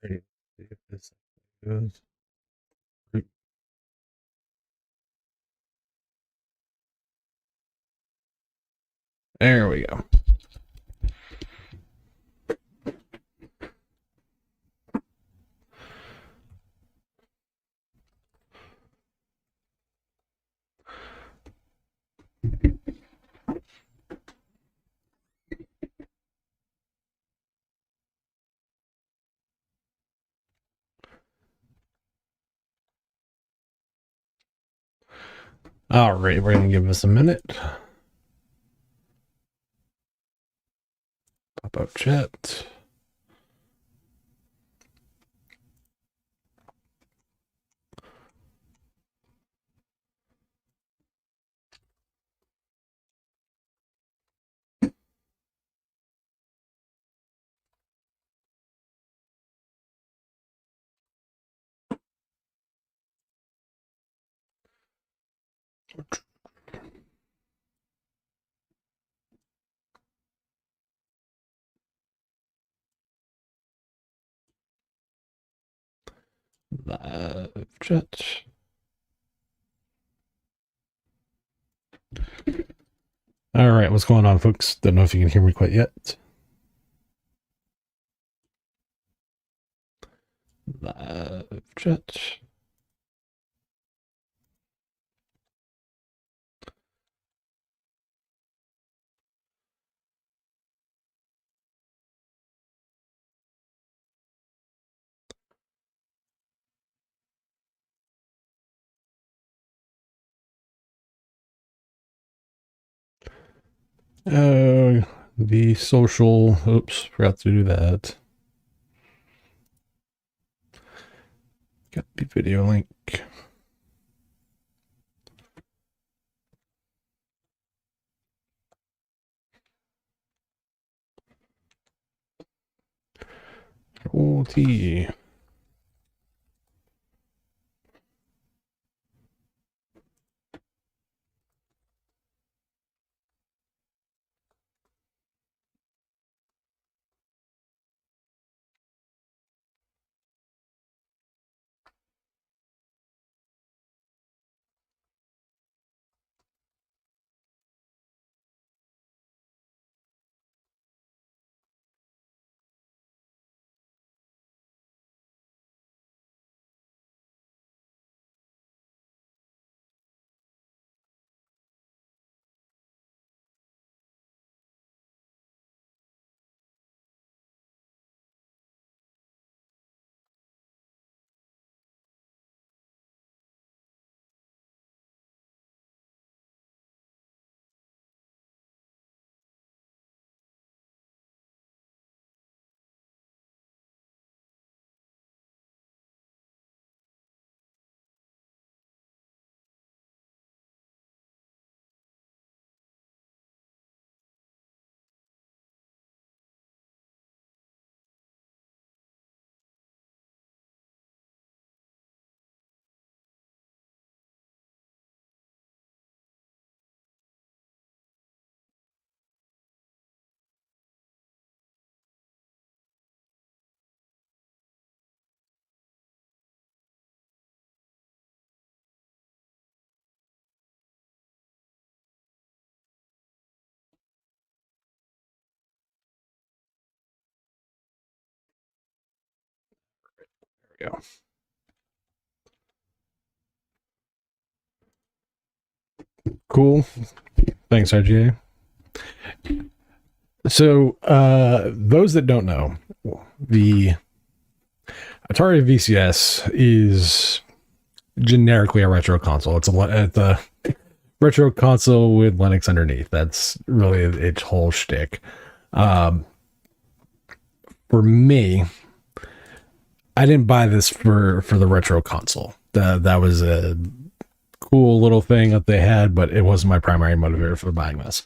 Ready to see if this goes. There we go. All right, we're going to give this a minute. Pop up chat. Live chat. All right, what's going on, folks? Don't know if you can hear me quite yet. Live chat. The social. Oops, forgot to do that. Got the video link. T. There we go. Cool. Thanks, RGA. So, those that don't know, the Atari VCS is generically a retro console. It's a retro console with Linux underneath. That's really its whole shtick. For me, I didn't buy this for the retro console. That was a cool little thing that they had, but it wasn't my primary motivator for buying this.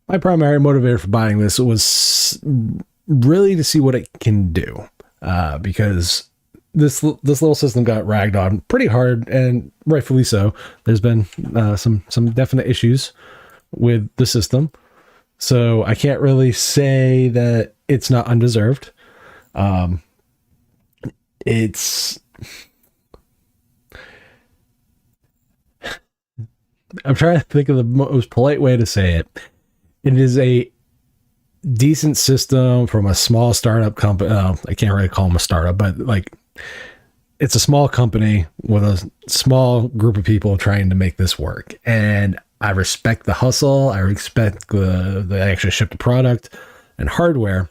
My primary motivator for buying this was really to see what it can do, because this little system got ragged on pretty hard, and rightfully so. There's been some definite issues with the system, so I can't really say that it's not undeserved. it's, I'm trying to think of the most polite way to say it. It is a decent system from a small startup company. I can't really call them a startup, but like, it's a small company with a small group of people trying to make this work. And I respect the hustle. I respect the actually ship the product and hardware.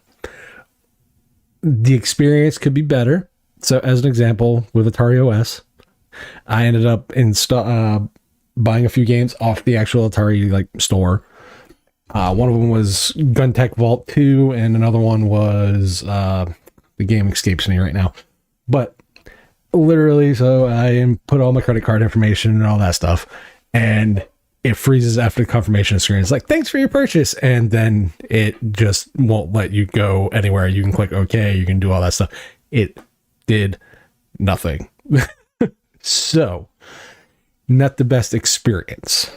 The experience could be better. So as an example, with Atari OS, I ended up buying a few games off the actual Atari like store. One of them was Gun Tech Vault 2, and another one was the game escapes me right now. But literally, so I put all my credit card information and all that stuff, and it freezes after the confirmation screen. It's like, thanks for your purchase, and then it just won't let you go anywhere. You can click OK, you can do all that stuff. It did nothing. So, not the best experience.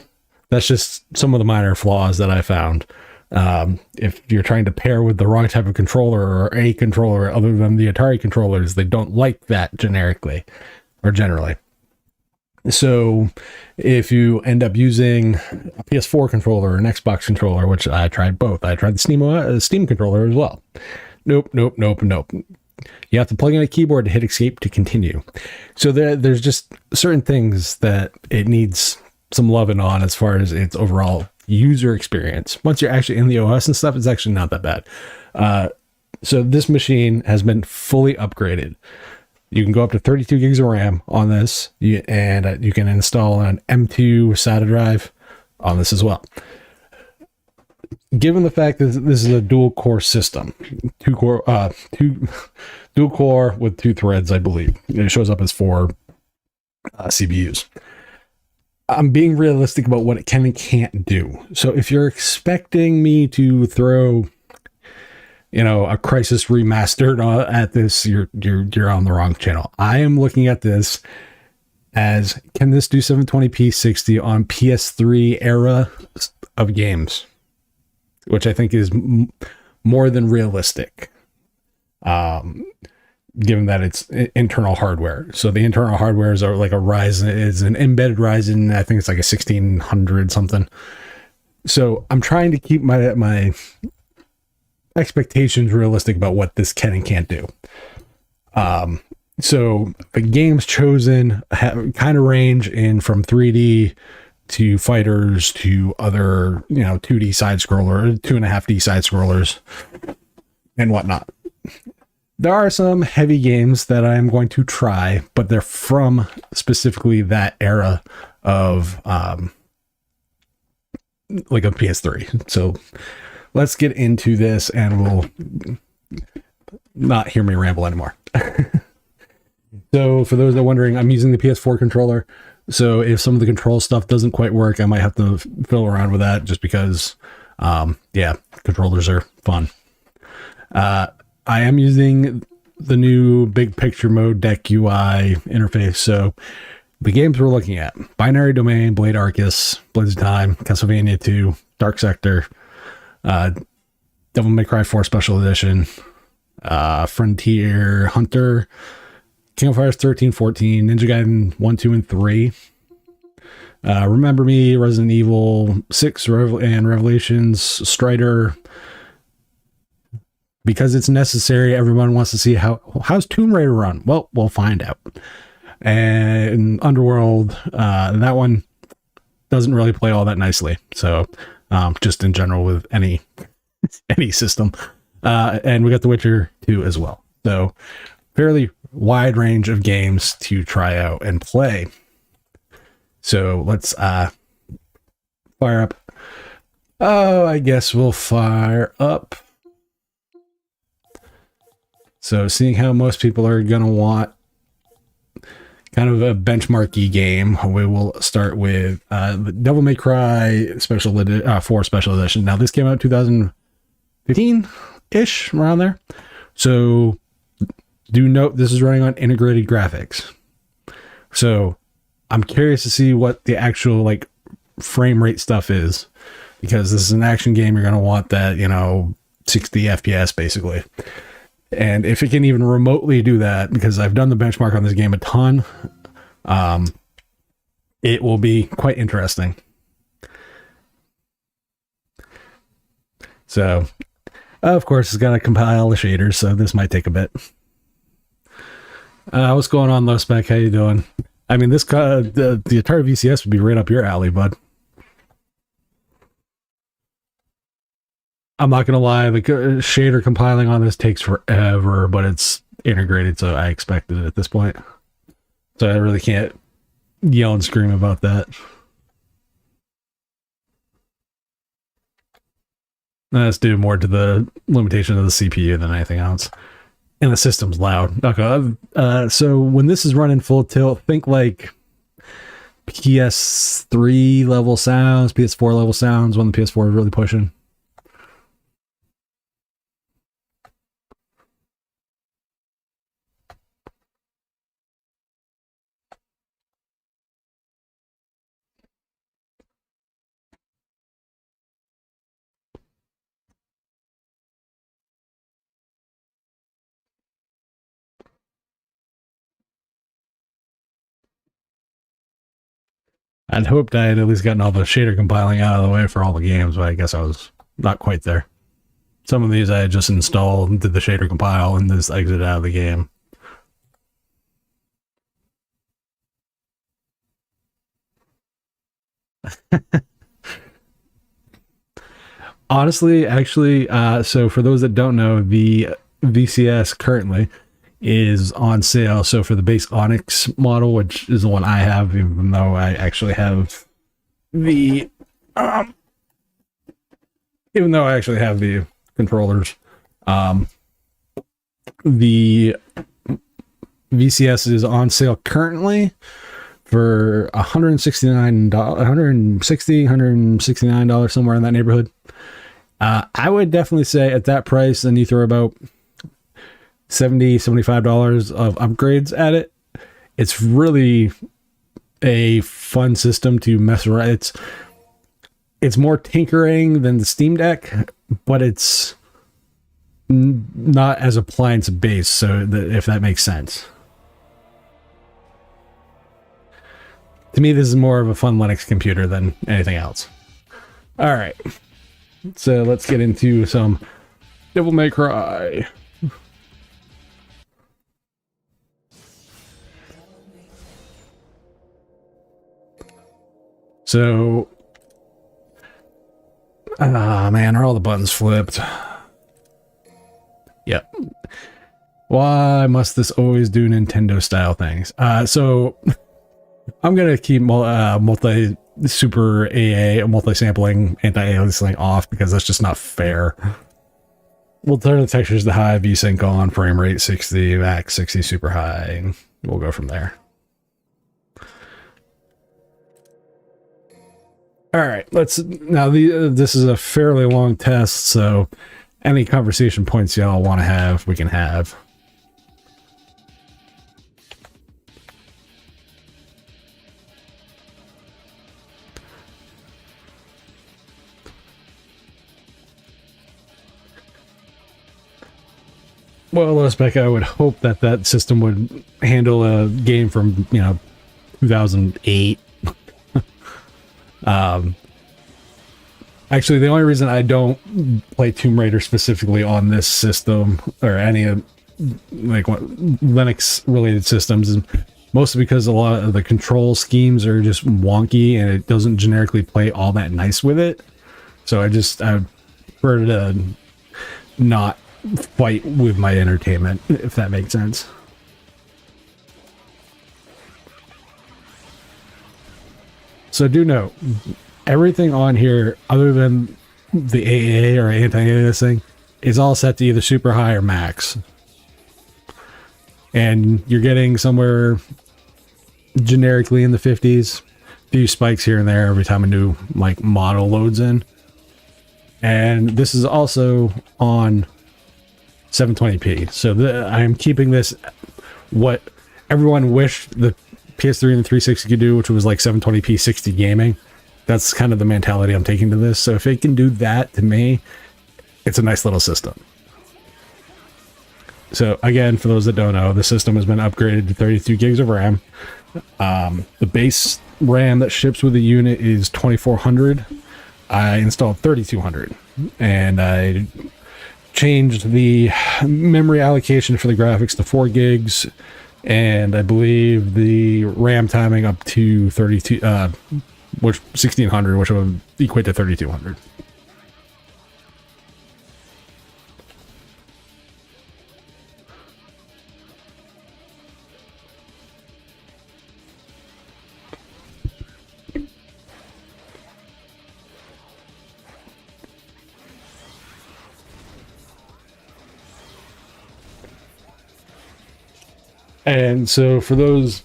That's just some of the minor flaws that I found. If you're trying to pair with the wrong type of controller or a controller other than the Atari controllers, they don't like that generically or generally. So if you end up using a PS4 controller or an Xbox controller, which I tried both, I tried the Steam controller as well. Nope. You have to plug in a keyboard to hit escape to continue. So there's just certain things that it needs some loving on as far as its overall user experience. Once you're actually in the OS and stuff, it's actually not that bad. So this machine has been fully upgraded. You can go up to 32 gigs of RAM on this, and you can install an M2 SATA drive on this as well. Given the fact that this is a dual core system, dual core with 2 threads, I believe. It shows up as 4 CPUs. I'm being realistic about what it can and can't do. So if you're expecting me to throw, a Crisis Remastered at this, you're on the wrong channel. I am looking at this as, can this do 720p 60 on PS3 era of games, which I think is more than realistic. Given that it's internal hardware. So the internal hardware is like a Ryzen, is an embedded Ryzen. I think it's like a 1600 something. So I'm trying to keep my expectations realistic about what this can and can't do. So the games chosen kind of range in from 3D to fighters to other, 2D side scroller, 2.5D side scrollers and whatnot. There are some heavy games that I'm going to try, but they're from specifically that era of like a PS3. So let's get into this and we'll not hear me ramble anymore. So for those that are wondering, I'm using the PS4 controller. So if some of the control stuff doesn't quite work, I might have to fiddle around with that just because, controllers are fun. I am using the new big picture mode deck UI interface. So the games we're looking at: Binary Domain, Blade Arcus, Blades of Time, Castlevania 2, Dark Sector, Devil May Cry 4 Special Edition, Frontier Hunter, King of Fighters 13, 14, Ninja Gaiden 1, 2, and 3. Remember Me, Resident Evil 6 and Revelations, Strider. Because it's necessary, everyone wants to see how's Tomb Raider run. Well, we'll find out. And Underworld, that one doesn't really play all that nicely. So, just in general with any system. And we got The Witcher 2 as well. So, fairly wide range of games to try out and play. So let's fire up. Oh, I guess we'll fire up. So seeing how most people are going to want kind of a benchmarky game, we will start with Devil May Cry 4 Special Edition. Now this came out 2015-ish, around there. So do note this is running on integrated graphics. So I'm curious to see what the actual frame rate stuff is, because this is an action game. You're going to want that, 60 FPS basically. And if it can even remotely do that, because I've done the benchmark on this game a ton, it will be quite interesting. So, of course, it's got to compile the shaders, so this might take a bit. What's going on, Low Spec? How you doing? I mean, the Atari VCS would be right up your alley, bud. I'm not going to lie, the shader compiling on this takes forever, but it's integrated, so I expected it at this point. So I really can't yell and scream about that. That's due more to the limitation of the CPU than anything else. And the system's loud. Okay. So when this is running full tilt, think like PS3 level sounds, PS4 level sounds when the PS4 is really pushing. I'd hoped I had at least gotten all the shader compiling out of the way for all the games, but I guess I was not quite there. Some of these I had just installed and did the shader compile and just exited out of the game. Honestly, actually, so for those that don't know, the VCS currently is on sale. So for the base Onyx model, which is the one I have, even though I actually have the controllers, the VCS is on sale currently for $169, somewhere in that neighborhood. I would definitely say at that price, then you throw about $75 of upgrades at it. It's really a fun system to mess around. It's more tinkering than the Steam Deck, but it's not as appliance based, so if that makes sense. To me, this is more of a fun Linux computer than anything else. All right, so let's get into some Devil May Cry. So, man, are all the buttons flipped? Yep. Why must this always do Nintendo style things? So I'm gonna keep multi-sampling, anti-aliasing off because that's just not fair. We'll turn the textures to high, VSync on, frame rate 60, max 60, super high, and we'll go from there. All right, this is a fairly long test, so any conversation points y'all want to have, we can have. Well, Spec, I would hope that system would handle a game from, 2008. Actually, the only reason I don't play Tomb Raider specifically on this system or any of Linux related systems is mostly because a lot of the control schemes are just wonky and it doesn't generically play all that nice with it. So I prefer to not fight with my entertainment, if that makes sense. So do note, everything on here, other than the AA or anti-aliasing, is all set to either super high or max. And you're getting somewhere generically in the 50s, a few spikes here and there every time a new model loads in. And this is also on 720p. So I am keeping this what everyone wished the PS3 and the 360 could do, which was 720p 60 gaming. That's kind of the mentality I'm taking to this. So if it can do that, to me, it's a nice little system. So again, for those that don't know, the system has been upgraded to 32 gigs of RAM. The base RAM that ships with the unit is 2400. I installed 3200, and I changed the memory allocation for the graphics to 4 gigs, and I believe the RAM timing up to 32, which 1600, which would equate to 3200. And so for those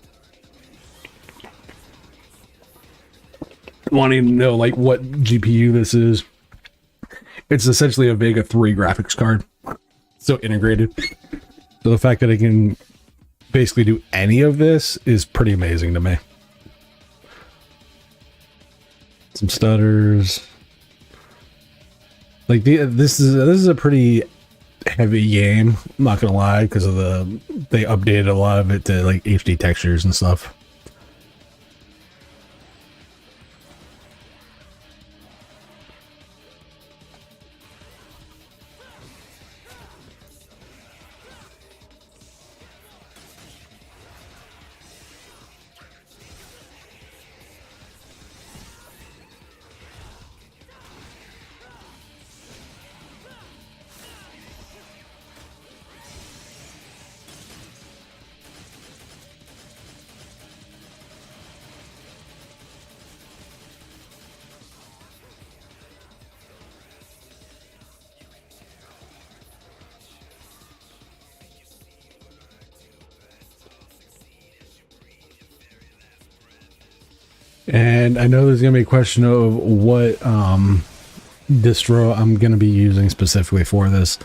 wanting to know like what GPU this is, it's essentially a Vega 3 graphics card. So integrated. So the fact that it can basically do any of this is pretty amazing to me. Some stutters. Like this is a pretty heavy game, I'm not gonna lie, because of they updated a lot of it to like HD textures and stuff. And I know there's going to be a question of what distro I'm going to be using specifically for this.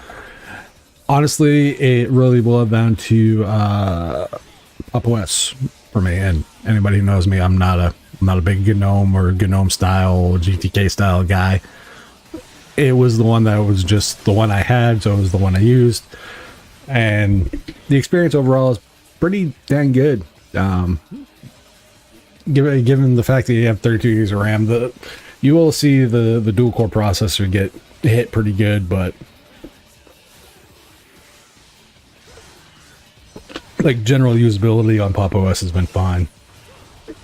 Honestly, it really boiled down to Pop! OS for me. And anybody who knows me, I'm not a big GNOME or GNOME style, GTK style guy. It was the one that was just the one I had, so it was the one I used. And the experience overall is pretty dang good. Given the fact that you have 32 gigs of RAM, you will see the dual core processor get hit pretty good, but like general usability on Pop! OS has been fine.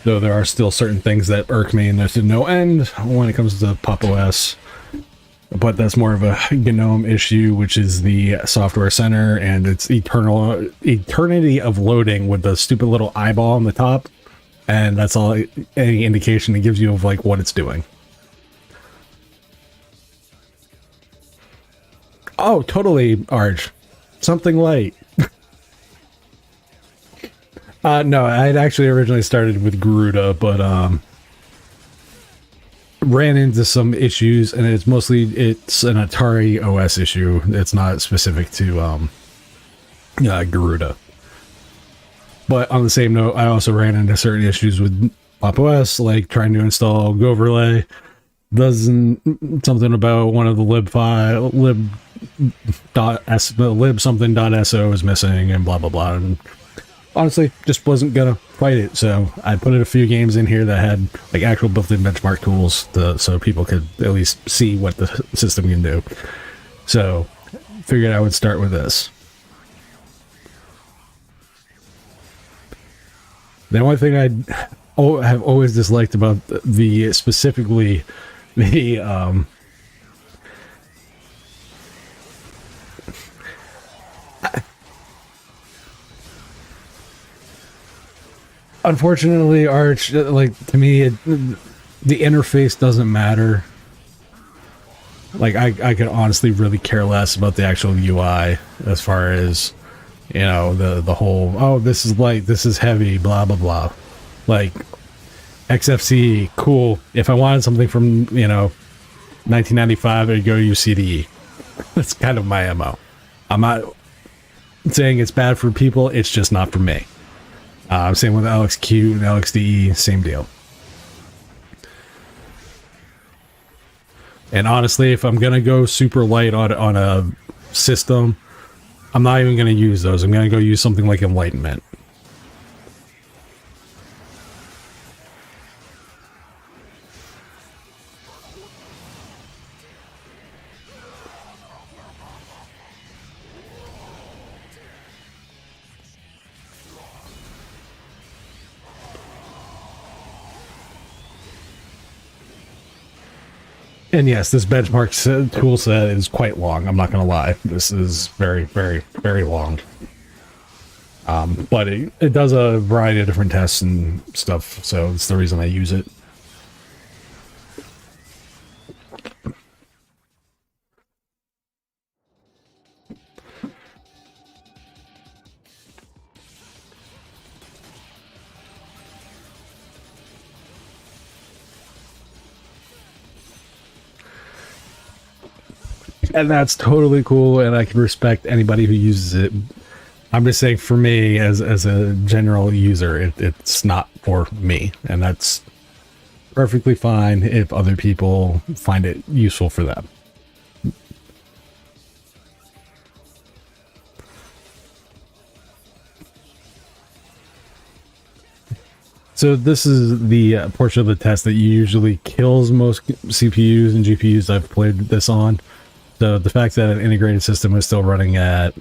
Though there are still certain things that irk me, and there's no end when it comes to Pop! OS. But that's more of a GNOME issue, which is the software center and its eternity of loading with the stupid little eyeball on the top. And that's all any indication it gives you of like what it's doing. Oh, totally, Arch. Something light. No, I'd actually originally started with Garuda, but ran into some issues, and it's an Atari OS issue. It's not specific to Garuda. But on the same note, I also ran into certain issues with Pop! OS, like trying to install Goverlay. Something about one of the lib something.so is missing, and blah blah blah. And honestly, just wasn't gonna fight it. So I put in a few games in here that had like actual built-in benchmark tools, so people could at least see what the system can do. So figured I would start with this. The only thing I have always disliked about specifically the unfortunately, Arch, like to me, the interface doesn't matter. Like I could honestly really care less about the actual UI as far as, you know, the whole, oh, this is light, this is heavy, blah blah blah. Like XFCE, cool. If I wanted something from 1995, I'd go use CDE. That's kind of my MO. I'm not saying it's bad for people, it's just not for me. Same with LXQ and LXDE, same deal. And honestly, if I'm gonna go super light on a system, I'm not even going to use those. I'm going to go use something like Enlightenment. And yes, this benchmark tool set is quite long. I'm not going to lie. This is very, very, very long. But it does a variety of different tests and stuff, so it's the reason I use it. And that's totally cool, and I can respect anybody who uses it. I'm just saying, for me, as a general user, it's not for me, and that's perfectly fine if other people find it useful for them. So this is the portion of the test that usually kills most CPUs and GPUs I've played this on. So the fact that an integrated system is still running at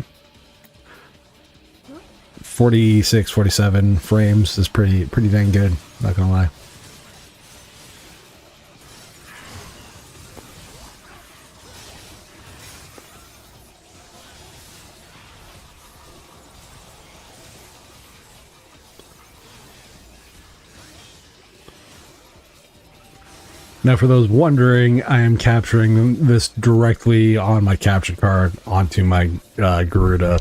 46, 47 frames is pretty dang good, not gonna lie. Now, for those wondering, I am capturing this directly on my capture card onto my Garuda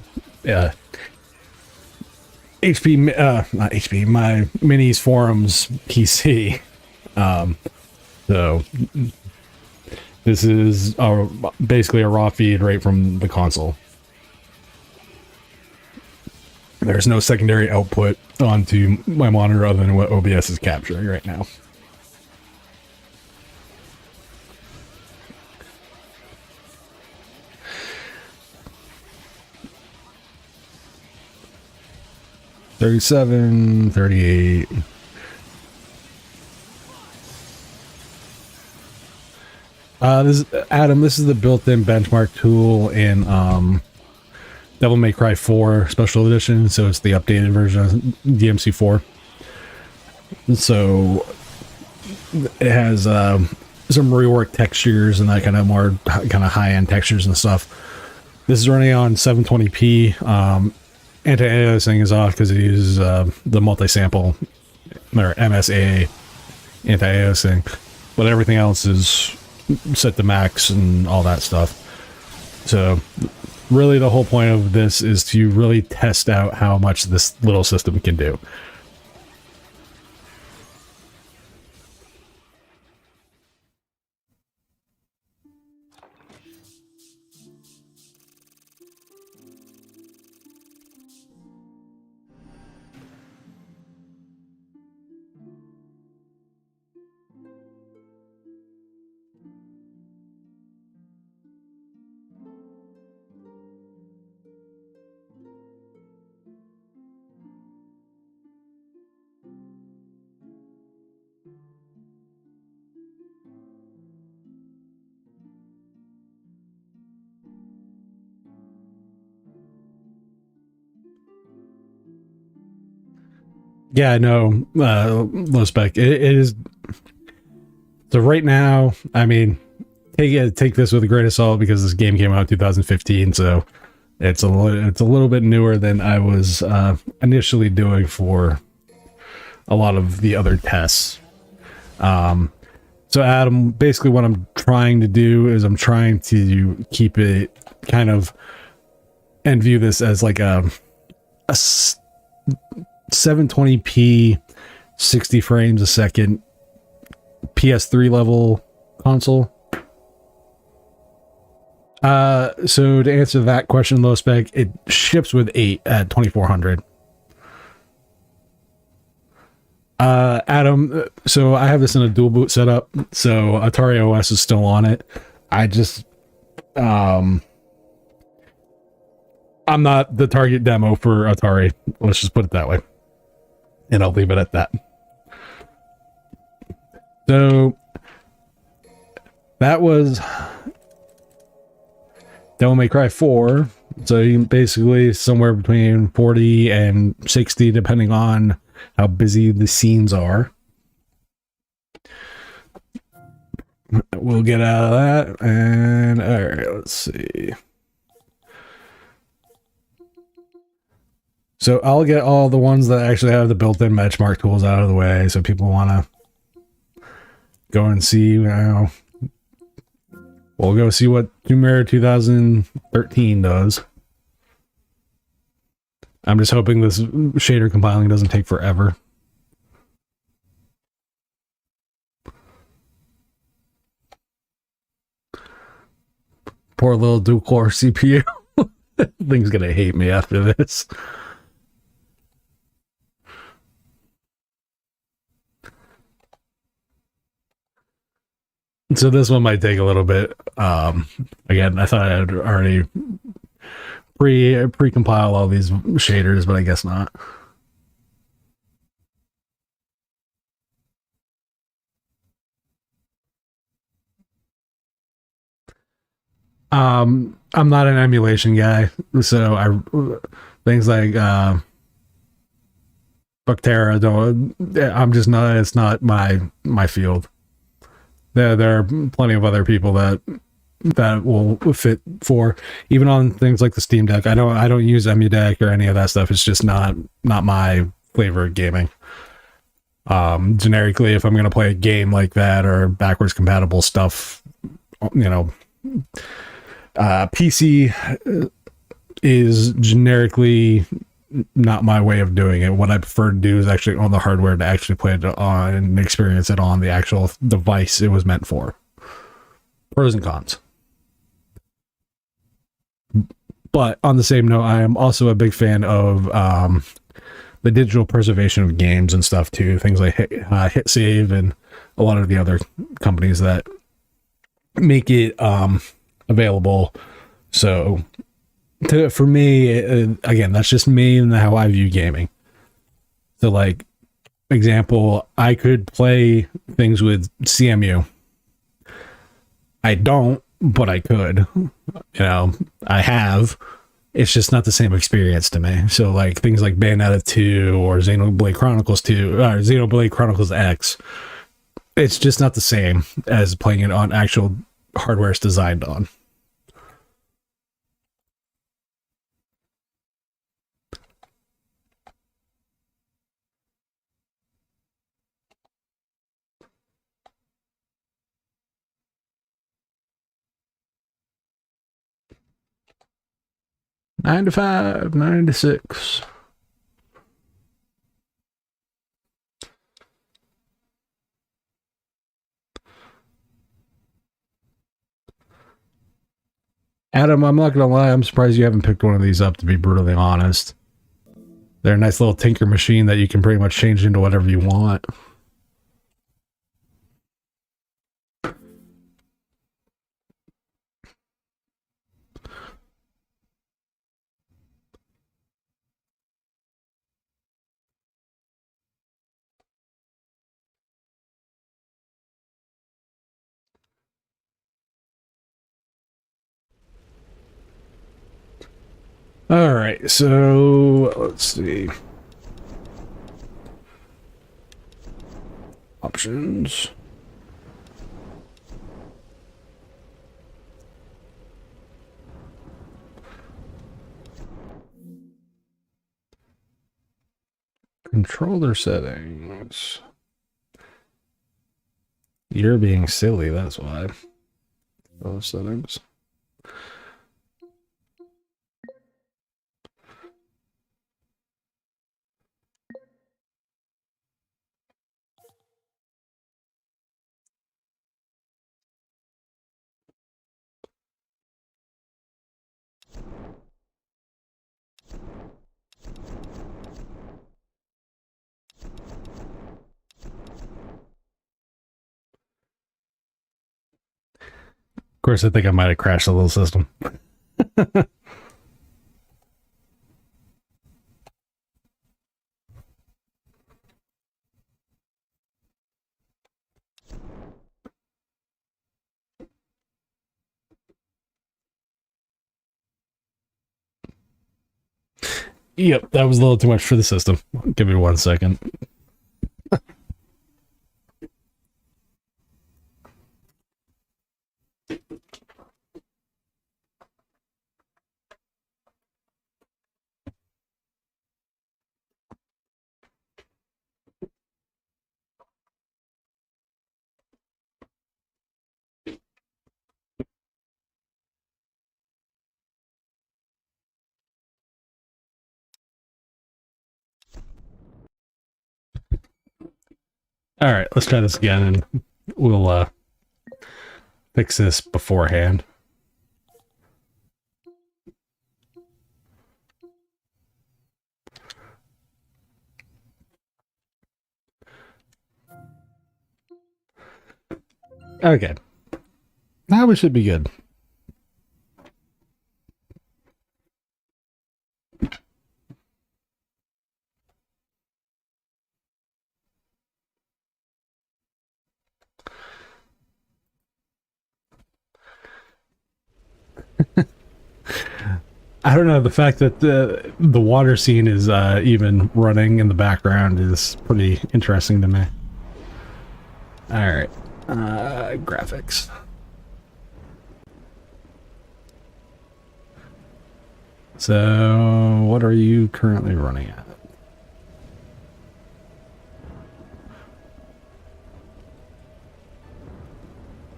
HP, not HP, my Minis Forums PC. So this is basically a raw feed right from the console. There's no secondary output onto my monitor other than what OBS is capturing right now. $37, $38. Adam, this is the built-in benchmark tool in Devil May Cry 4 Special Edition, so it's the updated version of DMC4. So it has some reworked textures and that kind of more kind of high-end textures and stuff. This is running on 720p. Anti-aliasing is off because it uses the multi-sample or MSAA anti-aliasing, but everything else is set to max and all that stuff. So really the whole point of this is to really test out how much this little system can do. Yeah, no, low spec. It is. So right now, I mean, take this with a grain of salt because this game came out in 2015, so it's a little bit newer than I was initially doing for a lot of the other tests. So Adam, basically what I'm trying to do is I'm trying to keep it kind of and view this as like a 720p 60 frames a second PS3 level console. So to answer that question, low spec, it ships with 8 at 2400. Adam, so I have this in a dual boot setup, so Atari OS is still on it. I just I'm not the target demo for Atari. Let's just put it that way. And I'll leave it at that. So that was Devil May Cry 4. So you can basically somewhere between 40 and 60, depending on how busy the scenes are. We'll get out of that. And all right, let's see. So I'll get all the ones that actually have the built-in benchmark tools out of the way, so people want to go and see, you know, we'll go see what Tomb Raider 2013 does. I'm just hoping this shader compiling doesn't take forever. Poor little dual-core CPU. Thing's gonna hate me after this. So this one might take a little bit. Again, I thought I'd already pre-compile all these shaders, but I guess not. I'm not an emulation guy, so things like Bactera don't. I'm just not. It's not my field. There are plenty of other people that will fit for, even on things like the Steam Deck. I don't use EmuDeck or any of that stuff. It's just not my flavor of gaming. Generically, if I'm going to play a game like that or backwards compatible stuff, you know, PC is generically not my way of doing it. What I prefer to do is actually own the hardware to actually play it on and experience it on the actual device it was meant for. Pros and cons. But on the same note, I am also a big fan of the digital preservation of games and stuff too. Things like Hit Save and a lot of the other companies that make it available. So for me, again, that's just me and how I view gaming. So like, example, I could play things with CMU. I don't, but I could. You know, I have. It's just not the same experience to me. So like things like Bayonetta 2 or Xenoblade Chronicles 2 or Xenoblade Chronicles X, it's just not the same as playing it on actual hardware it's designed on. Nine to 5, 9 to 6. Adam, I'm not gonna lie, I'm surprised you haven't picked one of these up, to be brutally honest. They're a nice little tinker machine that you can pretty much change into whatever you want. All right, so let's see. Options. Controller settings. You're being silly, that's why. Controller settings. Of course, I think I might have crashed the little system. Yep, that was a little too much for the system. Give me 1 second. All right, let's try this again, and we'll fix this beforehand. Okay, now we should be good. I don't know, the fact that the water scene is even running in the background is pretty interesting to me. All right, graphics. So, what are you currently running at?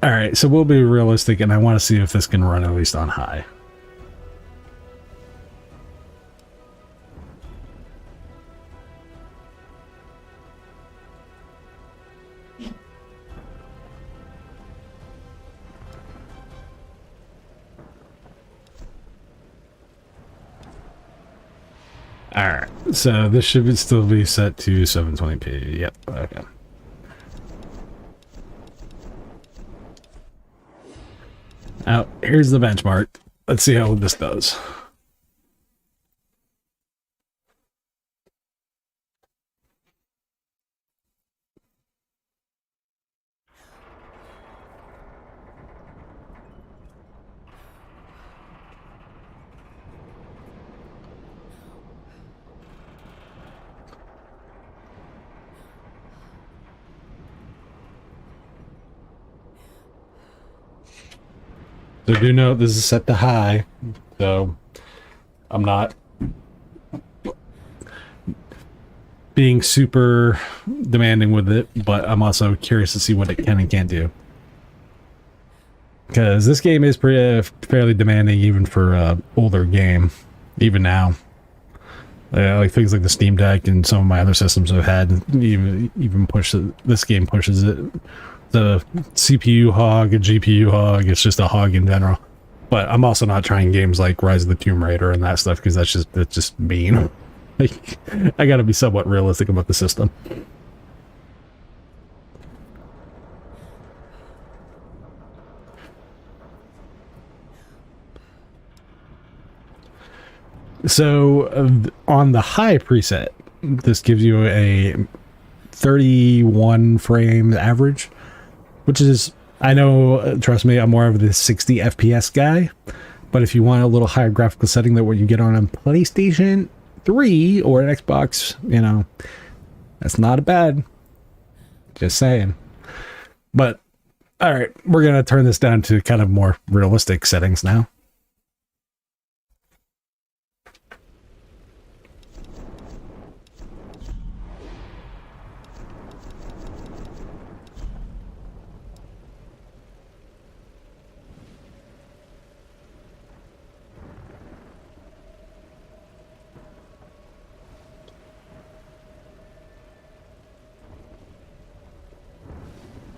All right, so we'll be realistic, and I want to see if this can run at least on high. All right, so this should still be set to 720p. Yep, okay. Now, here's the benchmark. Let's see how this does. So do note this is set to high, so I'm not being super demanding with it, but I'm also curious to see what it can and can't do. Because this game is pretty fairly demanding even for an older game, even now. Like things like the Steam Deck and some of my other systems have had even push this game pushes it. The CPU hog, a GPU hog, it's just a hog in general. But I'm also not trying games like Rise of the Tomb Raider and that stuff because that's just mean. Like, I gotta be somewhat realistic about the system. So on the high preset, this gives you a 31 frame average, which is, I know, trust me, I'm more of the 60 FPS guy, but if you want a little higher graphical setting than what you get on a PlayStation 3 or an Xbox, you know, that's not bad. Just saying. But, alright, we're going to turn this down to kind of more realistic settings now.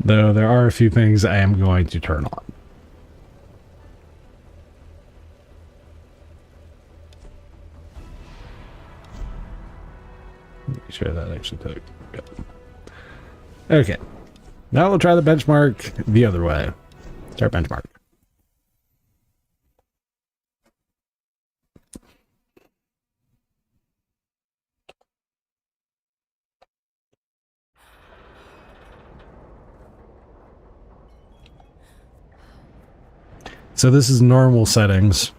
Though there are a few things I am going to turn on. Make sure that actually took. Good. Okay. Now we'll try the benchmark the other way. Start benchmark. So this is normal settings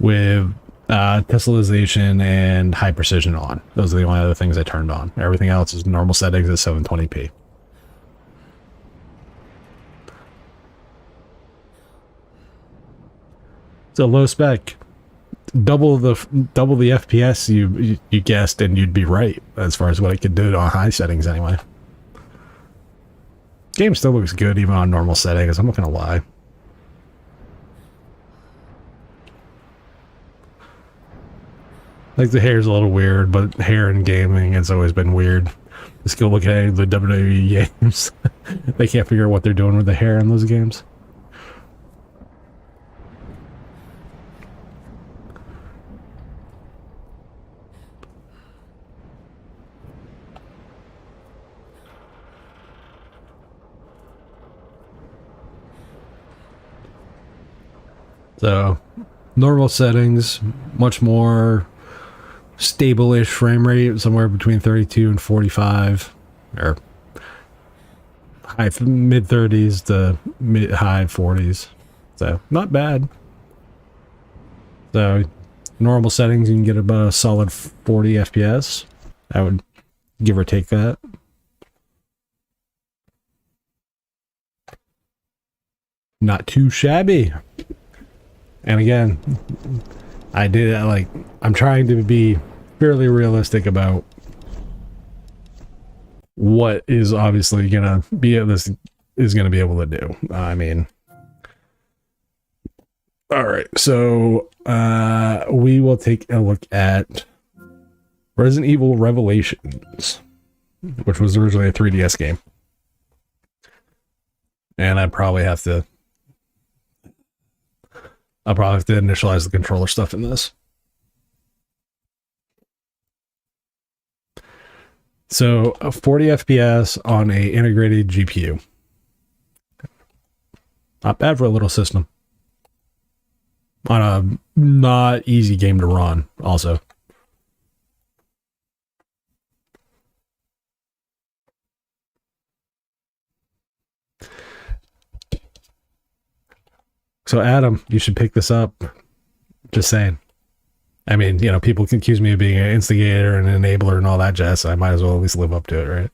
with Tessellization and high precision on. Those are the only other things I turned on. Everything else is normal settings at 720p. So low spec, double the FPS you guessed, and you'd be right as far as what it could do on high settings anyway. Game still looks good even on normal settings. I'm not gonna lie. Like the hair's a little weird, but hair in gaming has always been weird. Just go look at the WWE games. They can't figure out what they're doing with the hair in those games. So, normal settings, much more stable-ish frame rate, somewhere between 32 and 45, or mid 30s to high 40s. So, not bad. So, normal settings, you can get about a solid 40 FPS. I would give or take that. Not too shabby. And again, I'm trying to be fairly realistic about what is obviously gonna be able to do. I mean, all right, so we will take a look at Resident Evil Revelations, which was originally a 3DS game, and I'll probably have to initialize the controller stuff in this. So, 40 FPS on a integrated GPU. Not bad for a little system. On a not easy game to run, also. So, Adam, you should pick this up. Just saying. I mean, you know, people can accuse me of being an instigator and an enabler and all that jazz, so I might as well at least live up to it, right?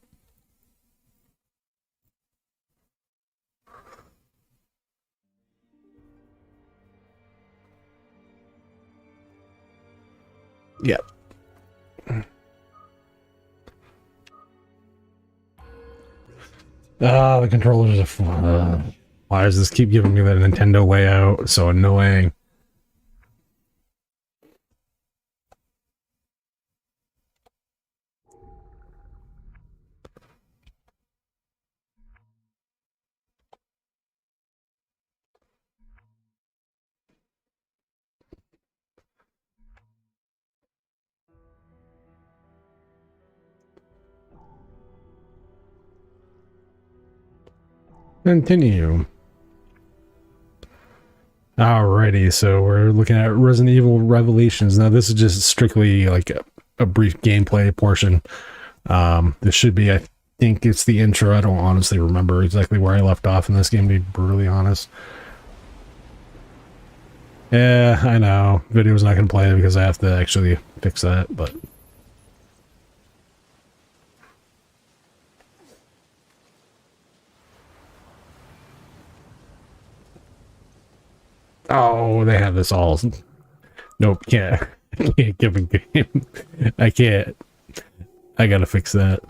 Yeah. Ah, the controllers are... why does this keep giving me that Nintendo layout? It's so annoying. Continue. Alrighty, so we're looking at Resident Evil Revelations. Now, this is just strictly like a brief gameplay portion. This should be, I think it's the intro. I don't honestly remember exactly where I left off in this game, to be brutally honest. Yeah, I know. Video's not going to play because I have to actually fix that, but... Oh, they have this all... Nope, can't. I can't give a game. I can't. I gotta fix that.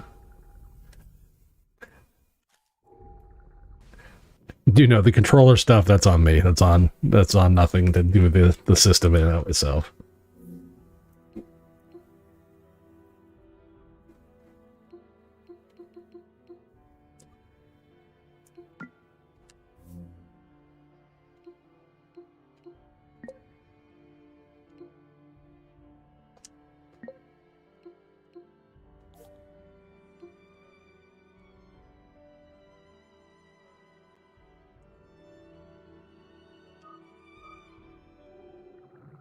Do know the controller stuff, that's on me. That's on nothing to do with the system in and of itself.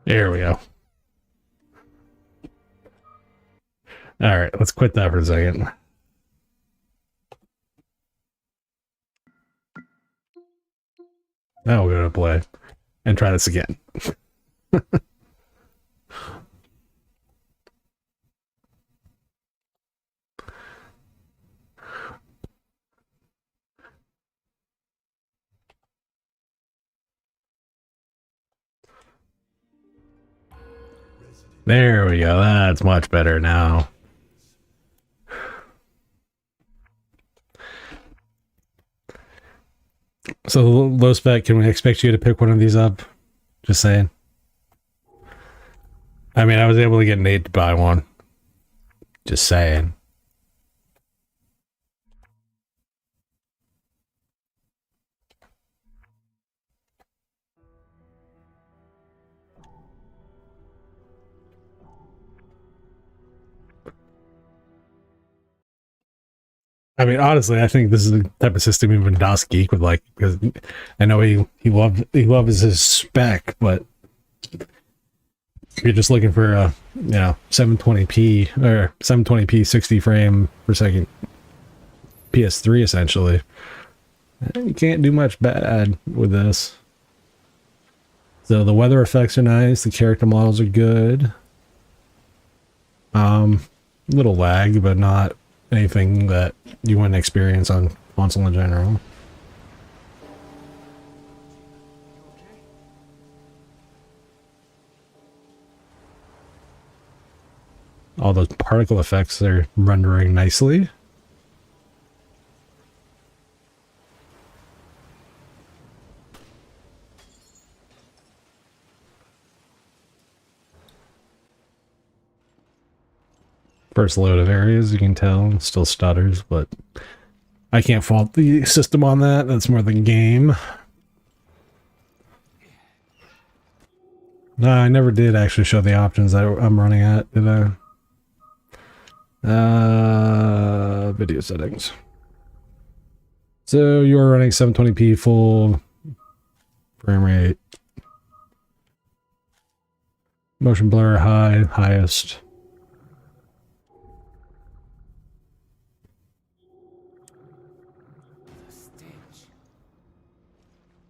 There we go. All right, let's quit that for a second. Now we're gonna play and try this again. There we go. That's much better now. So, low spec, can we expect you to pick one of these up? Just saying. I mean, I was able to get Nate to buy one. Just saying. I mean, honestly, I think this is the type of system even DOS Geek would like, because I know he loves his spec, but if you're just looking for a 720p or 720p 60 frame per second PS3 essentially, you can't do much bad with this. So the weather effects are nice, the character models are good. Little lag, but not anything that you wouldn't experience on console in general. All those particle effects are rendering nicely. First load of areas, you can tell, it still stutters, but I can't fault the system on that. That's more the game. No, I never did actually show the options I'm running at, did I? Video settings. So you're running 720p full frame rate. Motion blur high, highest.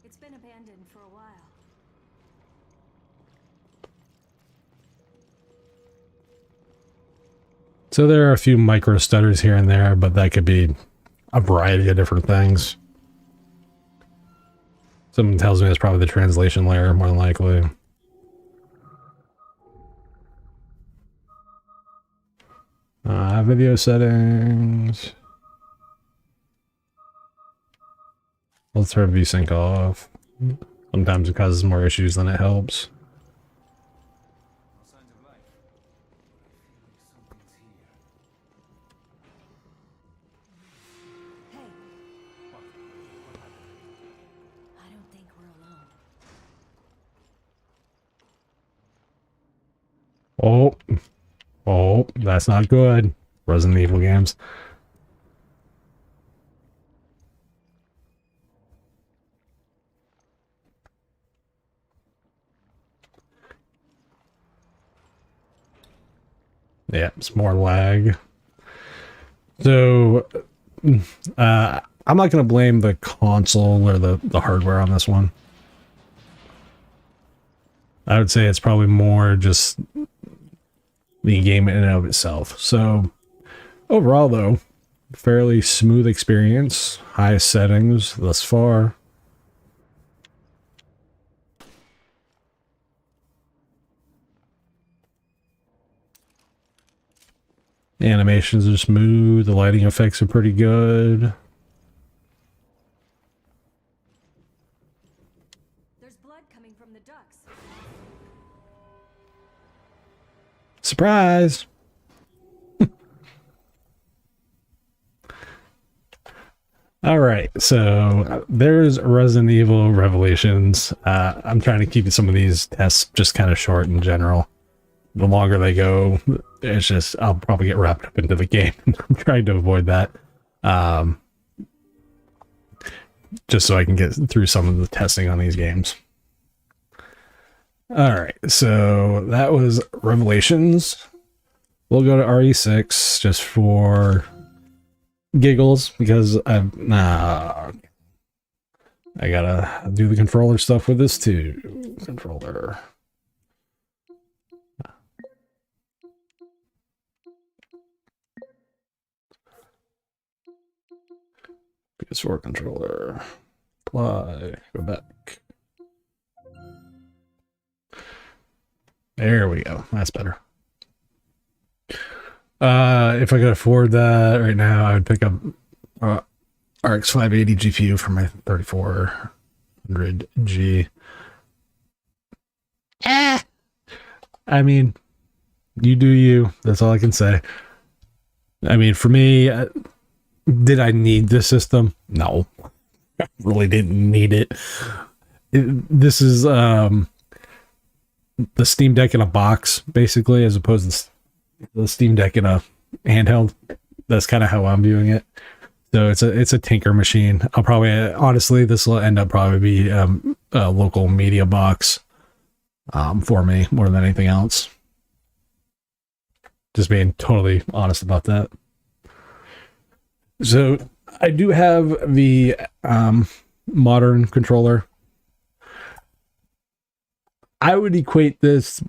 It's been abandoned for a while. So there are a few micro stutters here and there, but that could be a variety of different things. Something tells me it's probably the translation layer, more than likely. Video settings. Let's turn VSync off. Sometimes it causes more issues than it helps. Hey. I don't think we're alone. Oh, that's not good. Resident Evil games. Yeah, it's more lag. So, I'm not going to blame the console or the hardware on this one. I would say it's probably more just the game in and of itself. So, overall though, fairly smooth experience. High settings thus far. The animations are smooth, the lighting effects are pretty good. There's blood coming from the ducts. Surprise! Alright, so there's Resident Evil Revelations. I'm trying to keep some of these tests just kind of short in general. The longer they go, it's just, I'll probably get wrapped up into the game. I'm trying to avoid that. Just so I can get through some of the testing on these games. Alright, so that was Revelations. We'll go to RE6 just for giggles, because I gotta do the controller stuff with this too. Controller. PS4 controller. Apply. Go back. There we go. That's better. If I could afford that right now, I would pick up RX 580 GPU for my 3400G. I mean, you do you. That's all I can say. I mean, for me, did I need this system? No. I really didn't need it. This is the Steam Deck in a box, basically, as opposed to the Steam Deck in a handheld. That's kind of how I'm viewing it. So it's a tinker machine. I'll probably, honestly, this will end up probably be a local media box for me more than anything else. Just being totally honest about that. So I do have the modern controller. I would equate this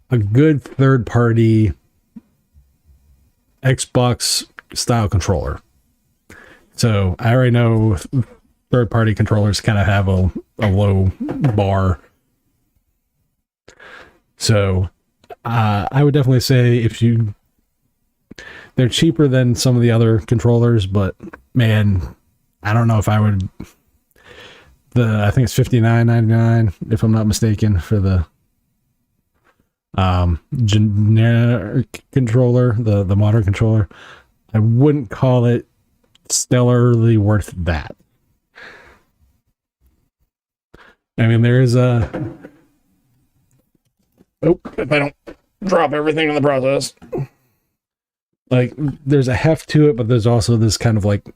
a good third-party Xbox style controller. So I already know third-party controllers kind of have a low bar. So I would definitely say they're cheaper than some of the other controllers, but man, I don't know if I would. I think it's $59.99 if I'm not mistaken for the generic controller, the modern controller. I wouldn't call it stellarly worth that. I mean, there is if I don't drop everything in the process. Like, there's a heft to it, but there's also this kind of like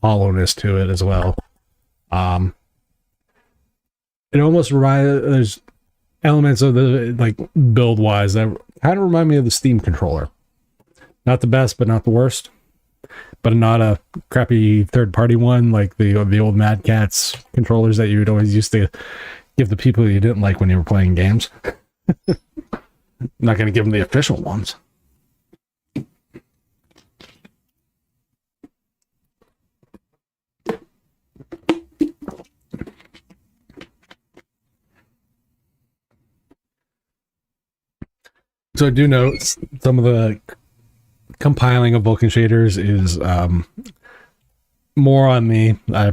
hollowness to it as well. It almost there's elements of the like build wise that kind of remind me of the Steam controller. Not the best, but not the worst. But not a crappy third party one like the old Mad Catz controllers that you would always used to give the people you didn't like when you were playing games. I'm not going to give them the official ones. So I do know some of the compiling of Vulkan shaders is more on me. I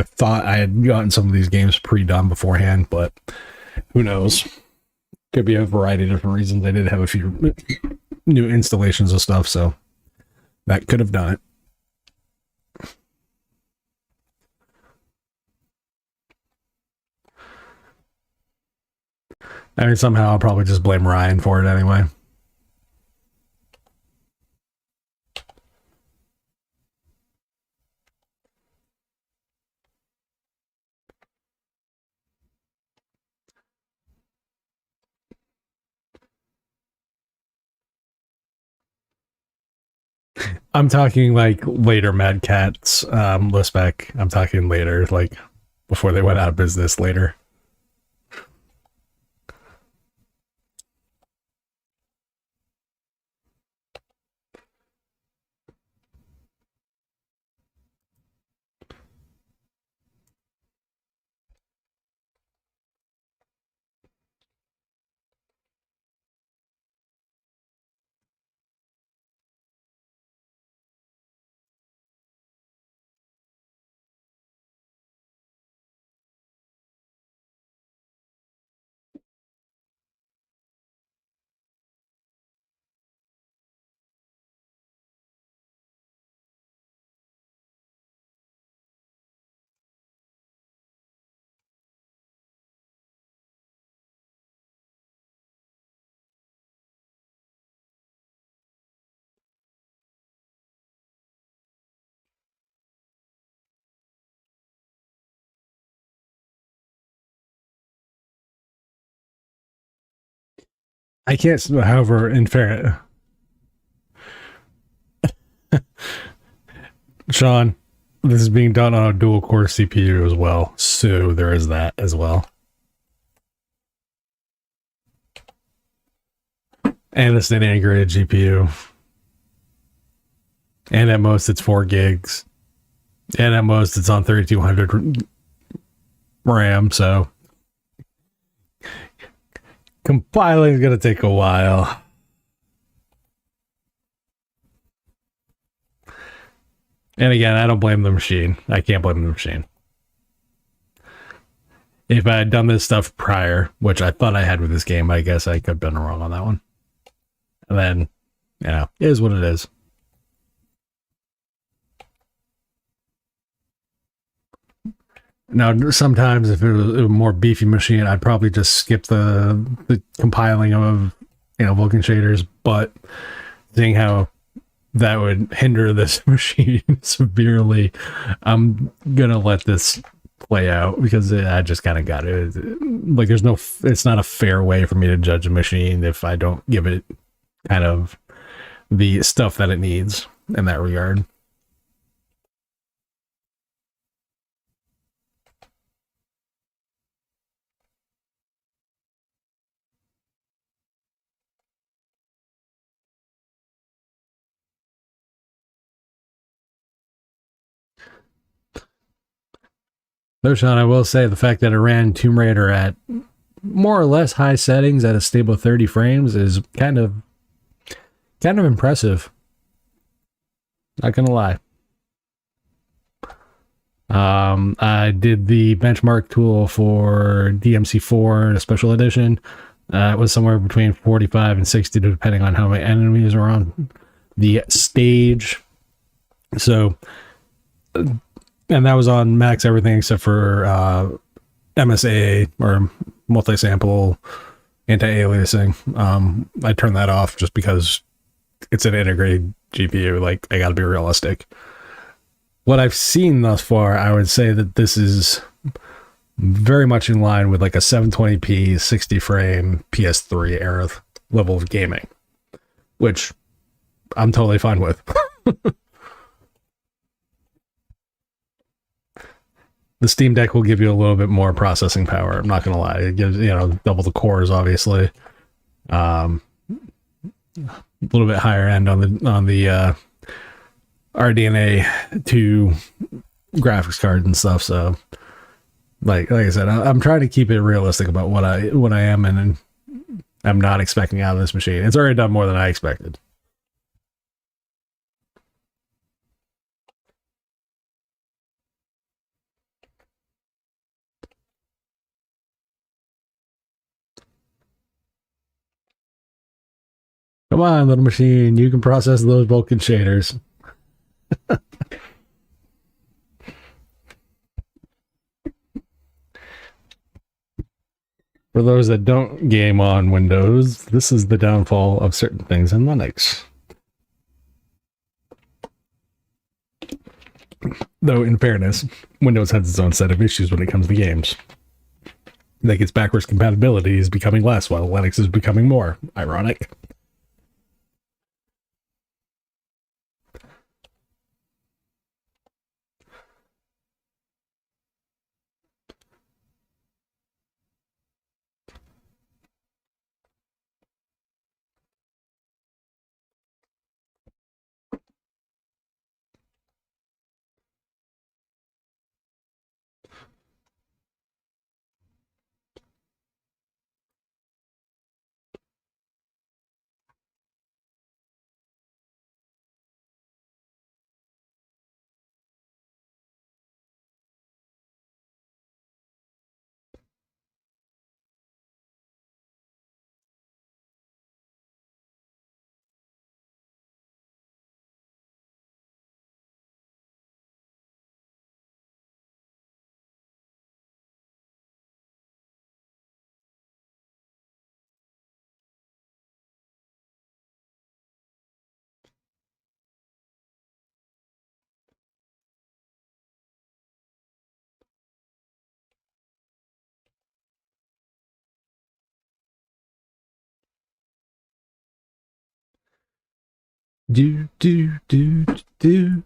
thought I had gotten some of these games pre-done beforehand, but who knows? Could be a variety of different reasons. I did have a few new installations of stuff, so that could have done it. I mean, somehow I'll probably just blame Ryan for it anyway. I'm talking like later Mad Catz list back. I'm talking later, like before they went out of business later. I can't, however, in fairness, Sean, this is being done on a dual core CPU as well, so there is that as well. And it's an integrated GPU. And at most it's 4 gigs. And at most it's on 3200 RAM, so Compiling is going to take a while. And again, I don't blame the machine. I can't blame the machine. If I had done this stuff prior, which I thought I had with this game, I guess I could have been wrong on that one. And then, yeah, it is what it is. Now, sometimes if it was a more beefy machine, I'd probably just skip the compiling of, Vulkan shaders. But seeing how that would hinder this machine severely, I'm gonna let this play out because I just kind of got it. Like, it's not a fair way for me to judge a machine if I don't give it kind of the stuff that it needs in that regard. Though, Sean, I will say the fact that it ran Tomb Raider at more or less high settings at a stable 30 frames is kind of impressive. Not gonna lie. I did the benchmark tool for DMC4 in a special edition. It was somewhere between 45 and 60, depending on how many enemies are on the stage. So, and that was on max everything except for MSA or multi-sample anti-aliasing. I turned that off just because it's an integrated GPU. Like, I gotta be realistic. What I've seen thus far, I would say that this is very much in line with like a 720p 60 frame PS3 era level of gaming, which I'm totally fine with. The Steam Deck will give you a little bit more processing power. I'm not gonna lie; it gives double the cores, obviously. A little bit higher end on the RDNA 2 graphics card and stuff. So, like I said, I'm trying to keep it realistic about what I am and I'm not expecting out of this machine. It's already done more than I expected. Come on, little machine. You can process those Vulkan shaders. For those that don't game on Windows, this is the downfall of certain things in Linux. Though, in fairness, Windows has its own set of issues when it comes to games. Like, its backwards compatibility is becoming less, while Linux is becoming more. Ironic. Do, do, do, do.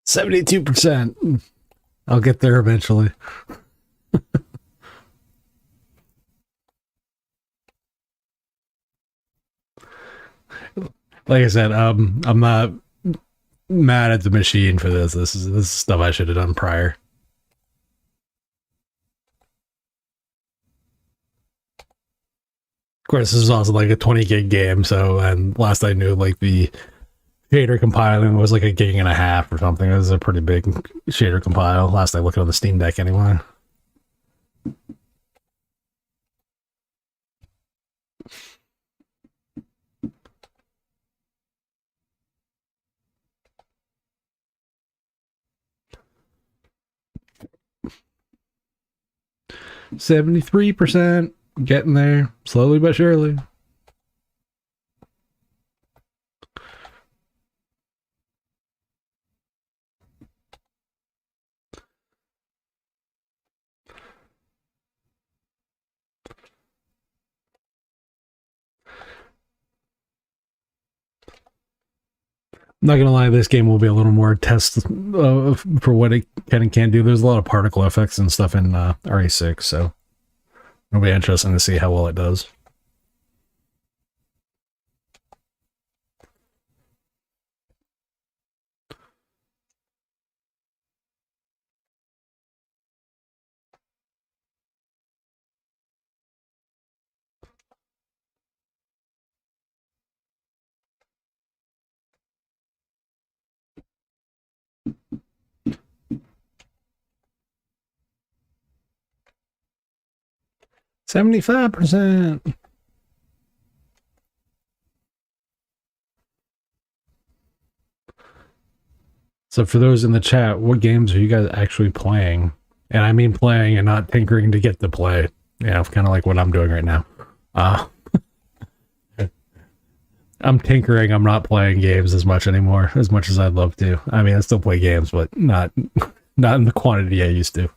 72%. I'll get there eventually. Like I said, I'm not mad at the machine for this. This is stuff I should have done prior. Of course, this is also like a 20 gig game, so, and last I knew, like, the shader compiling was like a gig and a half or something. It was a pretty big shader compile, last I looked on the Steam Deck anyway. %73, getting there, slowly but surely. I'm not gonna lie, this game will be a little more test for what it can and can't do. There's a lot of particle effects and stuff in RE6, so it'll be interesting to see how well it does. %75%. So for those in the chat, what games are you guys actually playing? And I mean playing and not tinkering to get to play. Yeah, kind of like what I'm doing right now. I'm tinkering. I'm not playing games as much anymore, as much as I'd love to. I mean, I still play games, but not in the quantity I used to.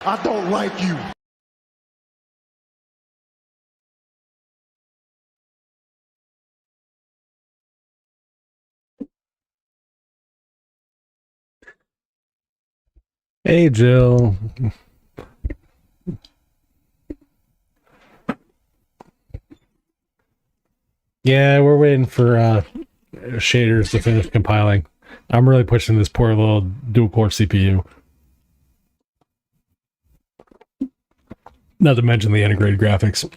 I don't like you. Hey, Jill. Yeah, we're waiting for shaders to finish compiling. I'm really pushing this poor little dual-core CPU. Not to mention the integrated graphics.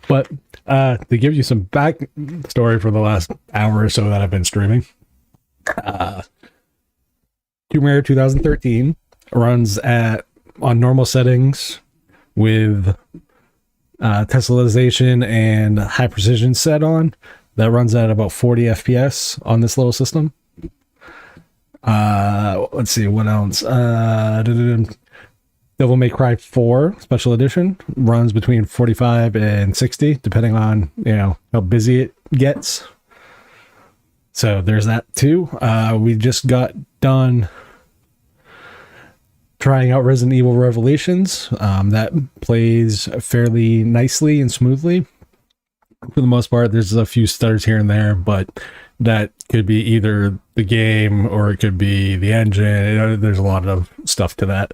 But to give you some back story for the last hour or so that I've been streaming, Tomb Raider 2013 runs on normal settings with tessellation and high precision set on. That runs at about 40 FPS on this little system. Let's see what else. Devil May Cry 4 Special Edition runs between 45 and 60, depending on how busy it gets. So there's that too. We just got done trying out Resident Evil Revelations. That plays fairly nicely and smoothly. For the most part, there's a few stutters here and there, but that could be either the game or it could be the engine. There's a lot of stuff to that.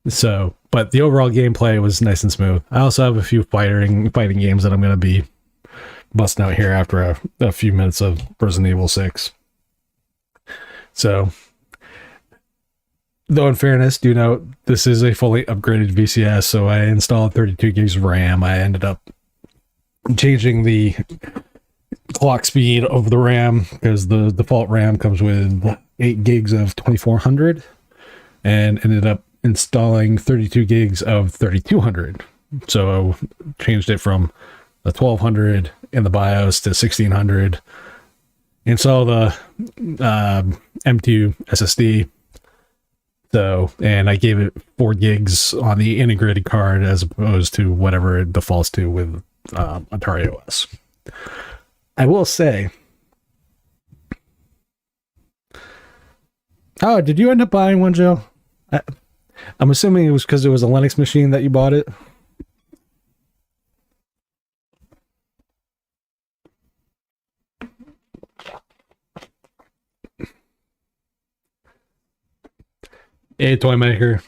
So, but the overall gameplay was nice and smooth. I also have a few fighting games that I'm going to be busting out here after a few minutes of Resident Evil 6. So, though in fairness, do note this is a fully upgraded VCS, so I installed 32 gigs of RAM. I ended up changing the clock speed of the RAM because the default RAM comes with 8 gigs of 2400 and ended up installing 32 gigs of 3200. So I changed it from the 1200 in the BIOS to 1600. Install the M2 SSD. So, and I gave it 4 gigs on the integrated card as opposed to whatever it defaults to with Atari OS. I will say, oh, did you end up buying one, Joe? I'm assuming it was because it was a Linux machine that you bought it. A toy maker.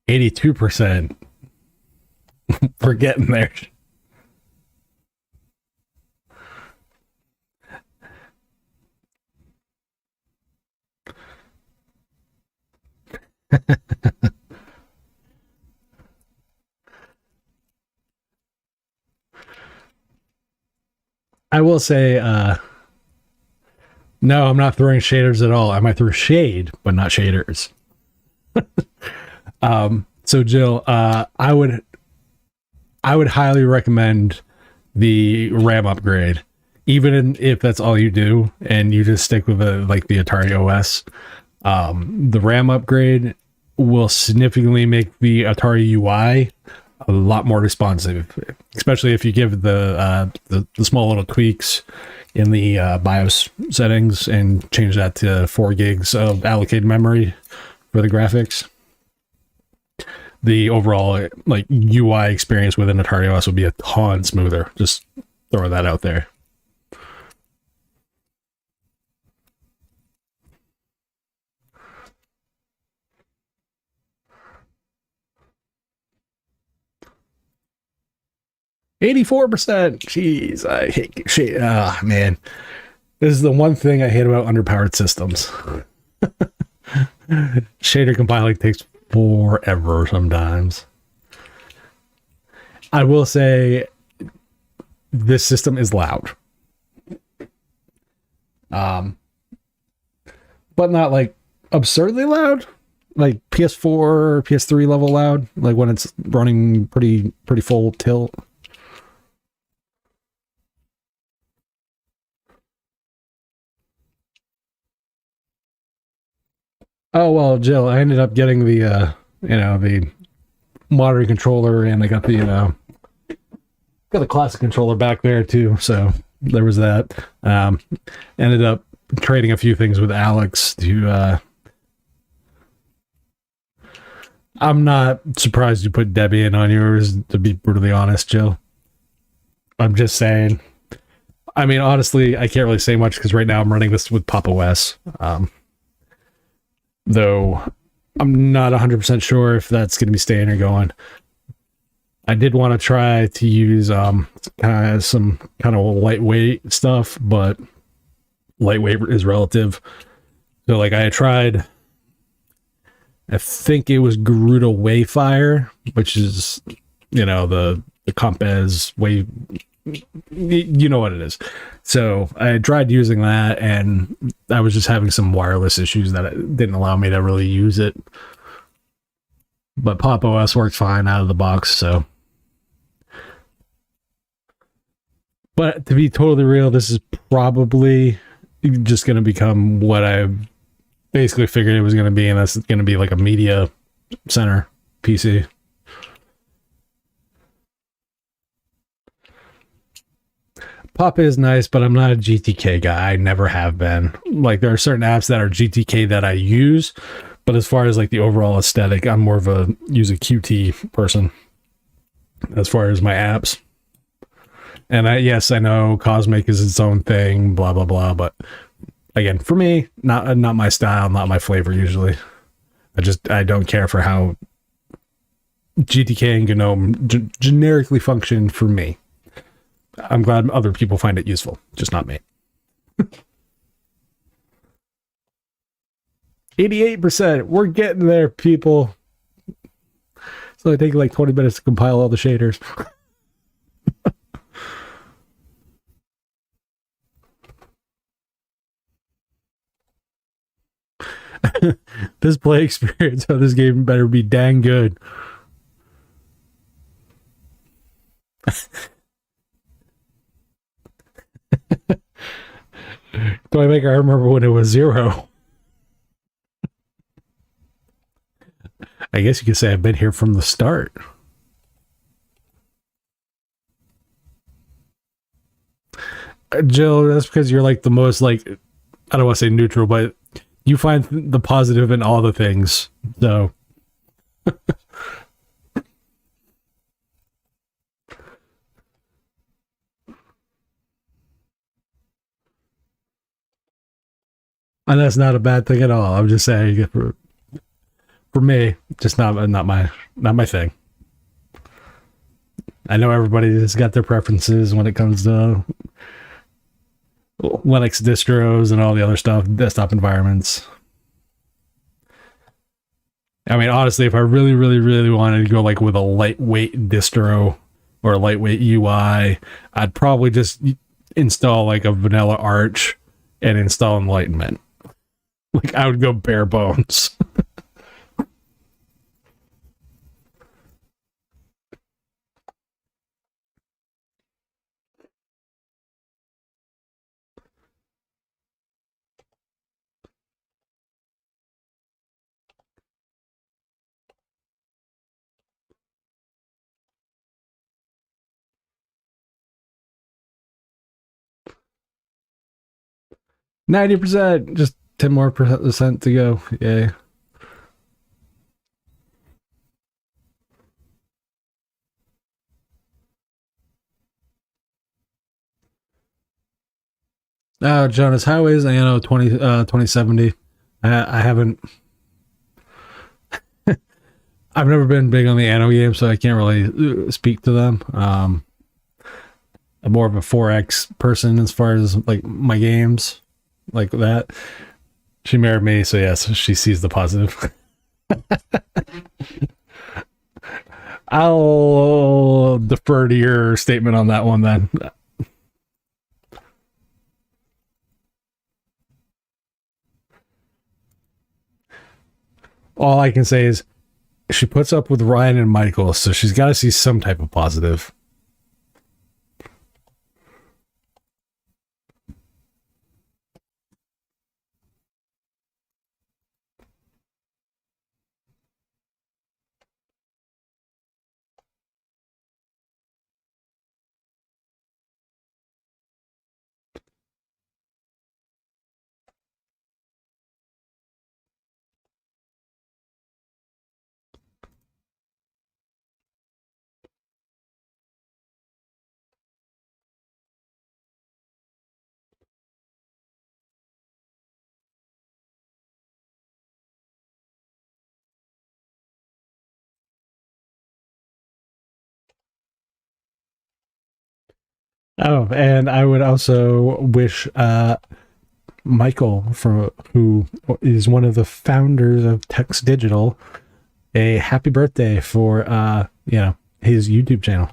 82%. We're getting there. I will say, no, I'm not throwing shaders at all. I might throw shade, but not shaders. So Jill, I would highly recommend the RAM upgrade, even if that's all you do and you just stick with the Atari OS. The RAM upgrade will significantly make the Atari UI a lot more responsive, especially if you give the small little tweaks in the BIOS settings and change that to 4 gigs of allocated memory for the graphics. The overall UI experience within Atari OS will be a ton smoother. Just throw that out there. %. Jeez, I hate shit. Ah, man. This is the one thing I hate about underpowered systems. Shader compiling takes forever sometimes. I will say this system is loud. But not absurdly loud. Like PS4 or PS3 level loud. Like when it's running pretty full tilt. Oh, well, Jill, I ended up getting the monitoring controller, and I got the classic controller back there too. So there was that. Ended up trading a few things with Alex to. I'm not surprised you put Debian on yours, to be brutally honest, Jill. I'm just saying. I mean, honestly, I can't really say much because right now I'm running this with Pop OS. Though I'm not 100% sure if that's going to be staying or going. I did want to try to use some kind of lightweight stuff, but lightweight is relative. So I tried, I think it was Garuda Wayfire, which is, the Compaz Way, you know what it is. So I tried using that, and I was just having some wireless issues that didn't allow me to really use it. But Pop OS worked fine out of the box, so. But to be totally real, this is probably just going to become what I basically figured it was going to be, and that's going to be like a media center PC. Pop is nice, but I'm not a GTK guy. I never have been. There are certain apps that are GTK that I use, but as far as the overall aesthetic, I'm more of use a Qt person as far as my apps. And yes, I know Cosmic is its own thing, blah blah blah. But again, for me, not my style, not my flavor. Usually, I don't care for how GTK and GNOME generically function for me. I'm glad other people find it useful, just not me. 88%. We're getting there, people. So it takes like 20 minutes to compile all the shaders. This play experience of this game better be dang good. Do I make I remember when it was 0? I guess you could say I've been here from the start. Jill, that's because you're like the most like, I don't want to say neutral, but you find the positive in all the things. So and that's not a bad thing at all. I'm just saying for me, just not my thing. I know everybody's got their preferences when it comes to Linux distros and all the other stuff, desktop environments. I mean, honestly, if I really, really, really wanted to go like with a lightweight distro or a lightweight UI, I'd probably just install like a vanilla Arch and install Enlightenment. Like I would go bare bones. %, just 10 more percent to go. Yay. Jonas Highways, Anno 2070. I haven't. I've never been big on the Anno games, so I can't really speak to them. I'm more of a 4X person as far as like my games, like that. She married me, so yes, she sees the positive. I'll defer to your statement on that one then. All I can say is she puts up with Ryan and Michael, so she's got to see some type of positive. Oh, and I would also wish Michael, who is one of the founders of Text Digital, a happy birthday for his YouTube channel.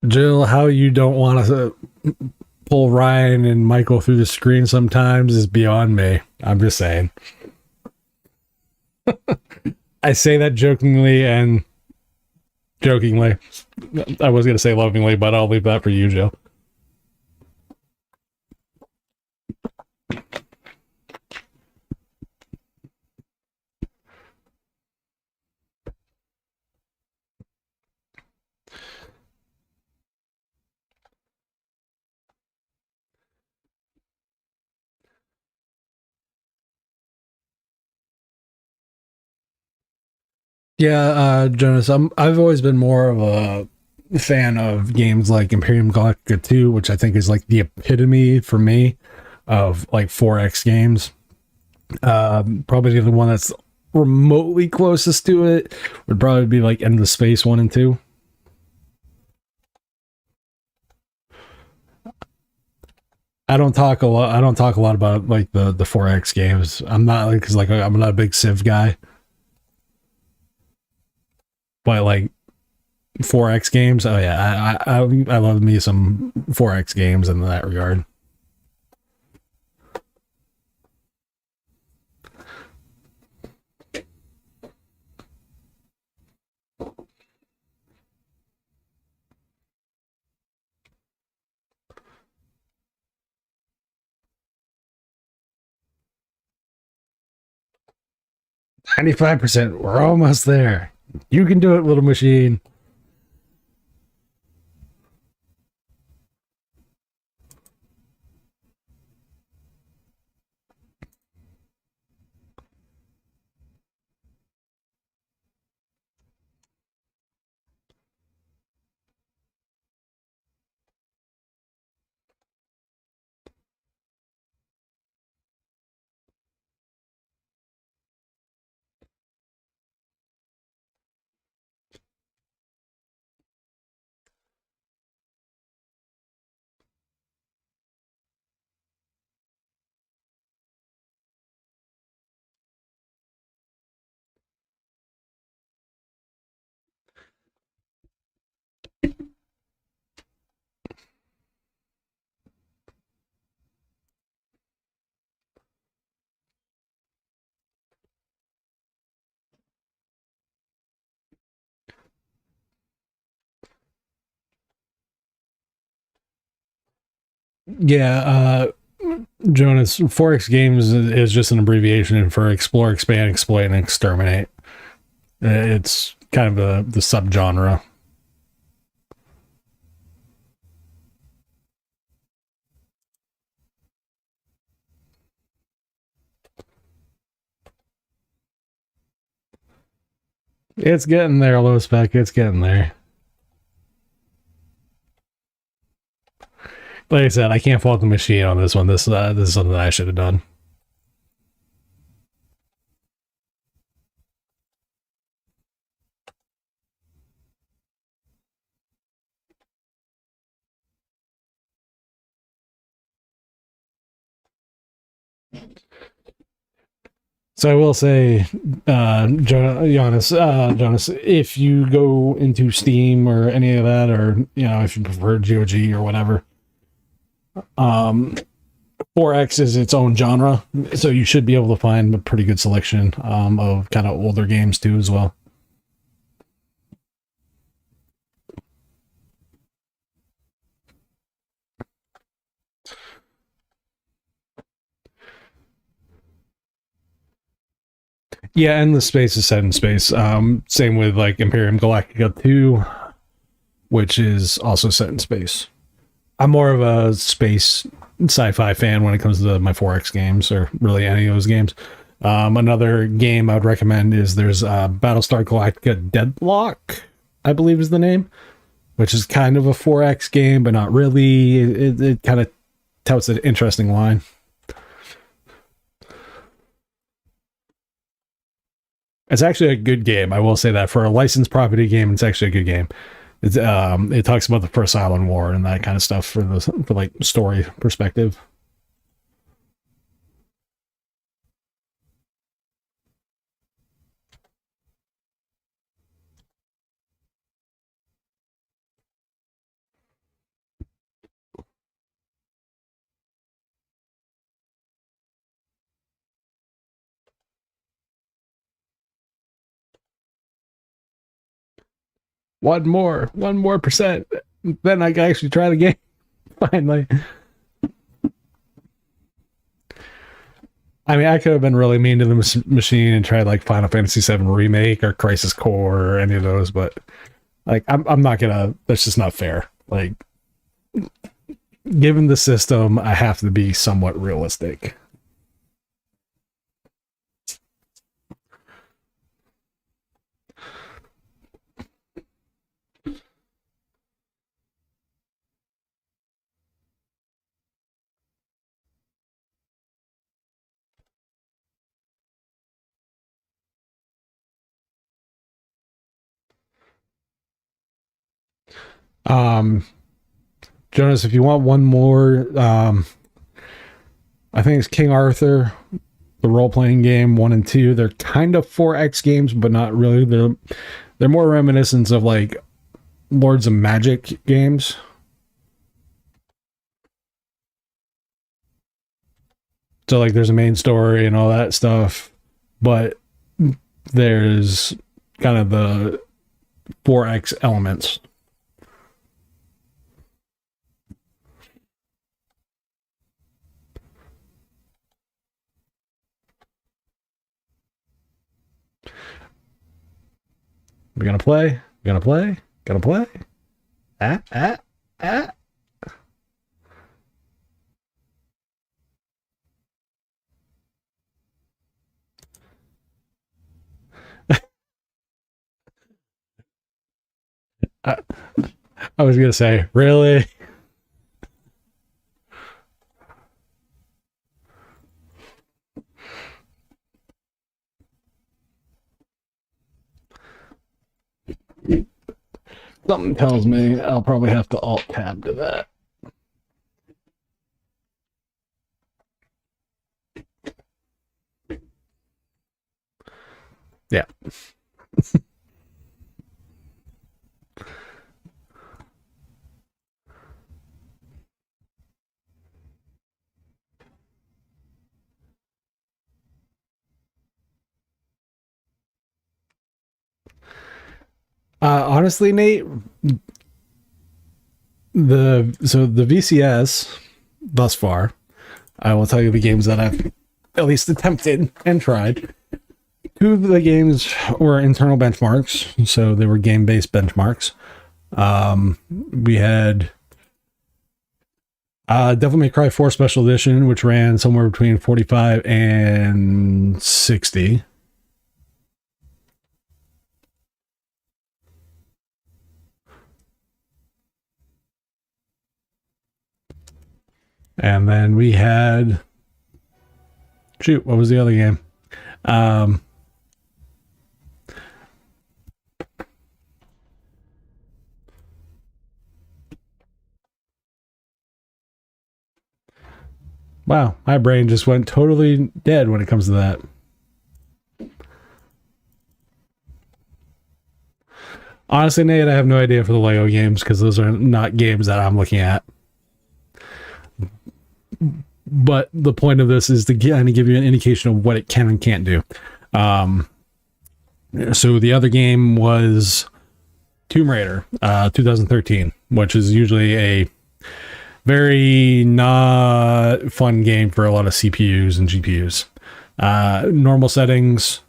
Jill, how you don't want to pull Ryan and Michael through the screen sometimes is beyond me. I'm just saying. I say that jokingly and jokingly. I was going to say lovingly, but I'll leave that for you, Jill. Yeah, Jonas, I've always been more of a fan of games like Imperium Galactica 2, which I think is like the epitome for me of like 4X games. Probably the one that's remotely closest to it would probably be like End of Space 1 and 2. I don't talk a lot about like the 4X games. I'm not like cuz like I'm not a big Civ guy, but like 4X games, oh yeah, I love me some 4X games in that regard. 95%. We're almost there. You can do it, little machine. Yeah, Jonas, 4X games is just an abbreviation for explore, expand, exploit, and exterminate. It's kind of the subgenre. It's getting there, low spec. It's getting there. Like I said, I can't fault the machine on this one. This is something that I should have done. So I will say, Jonas, if you go into Steam or any of that, or if you prefer GOG or whatever, um, 4X is its own genre, so you should be able to find a pretty good selection of kind of older games too as well. Yeah, and the space is set in space. Same with like Imperium Galactica 2, which is also set in space. I'm more of a space sci-fi fan when it comes to my 4X games, or really any of those games. Another game I would recommend is there's Battlestar Galactica Deadlock, I believe is the name, which is kind of a 4X game, but not really. It kind of touts an interesting line. It's actually a good game. I will say that for a licensed property game, it's actually a good game. It talks about the First Island War and that kind of stuff for like story perspective. One more percent. Then I can actually try the game finally. I mean, I could have been really mean to the machine and tried like Final Fantasy VII Remake or Crisis Core or any of those, but like I'm not gonna. That's just not fair. Like, given the system, I have to be somewhat realistic. Jonas, if you want one more, I think it's King Arthur, the role playing game 1 and 2. They're kind of 4X games, but not really. They're more reminiscent of like Lords of Magic games. So like there's a main story and all that stuff, but there's kind of the 4X elements. We're gonna play. Gonna play. Gonna play. Ah, ah, ah. I, I was gonna say, really? Something tells me I'll probably have to alt tab to that. Yeah. Honestly, Nate, the VCS thus far, I will tell you the games that I've at least attempted and tried. 2 of the games were internal benchmarks, so they were game-based benchmarks. We had Devil May Cry 4 Special Edition, which ran somewhere between 45 and 60. And then we had... Shoot, what was the other game? Wow, my brain just went totally dead when it comes to that. Honestly, Nate, I have no idea for the Lego games because those are not games that I'm looking at. But the point of this is to kind of give you an indication of what it can and can't do. So the other game was Tomb Raider, 2013, which is usually a very not fun game for a lot of CPUs and GPUs. Normal settings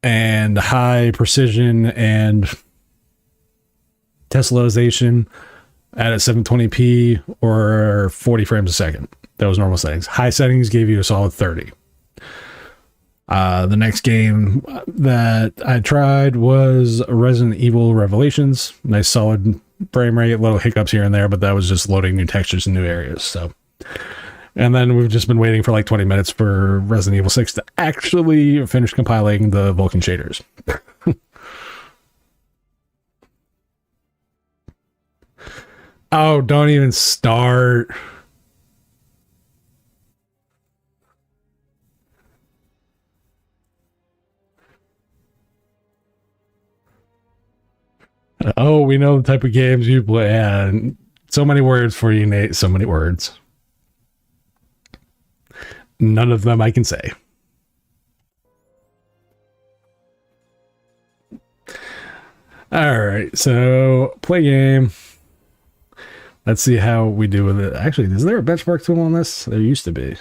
and high precision and Teslaization at a 720p or 40 frames a second. That was normal settings. High settings gave you a solid 30. The next game that I tried was Resident Evil Revelations. Nice solid frame rate, little hiccups here and there, but that was just loading new textures in new areas. So, and then we've just been waiting for like 20 minutes for Resident Evil 6 to actually finish compiling the Vulkan shaders. Oh, don't even start. Oh, we know the type of games you play. And so many words for you, Nate. So many words. None of them I can say. All right, so play game. Let's see how we do with it. Actually, is there a benchmark tool on this? There used to be.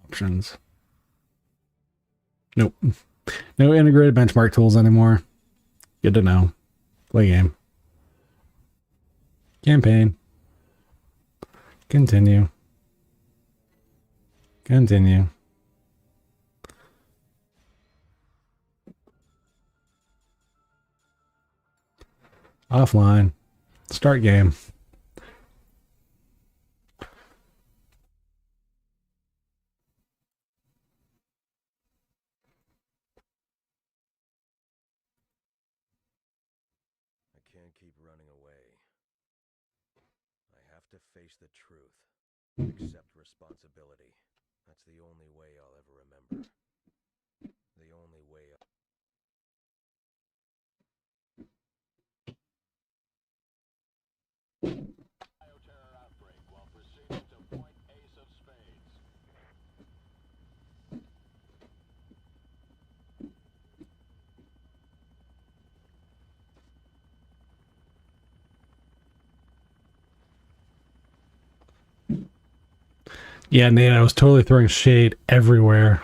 Options. Nope. No integrated benchmark tools anymore. Good to know. Play game. Campaign. Continue. Continue. Offline. Start game. I can't keep running away. I have to face the truth. Accept responsibility. That's the only way I'll ever remember. The only way Bioterror outbreak while proceeding to point ace of spades. Yeah, Nate, I was totally throwing shade everywhere.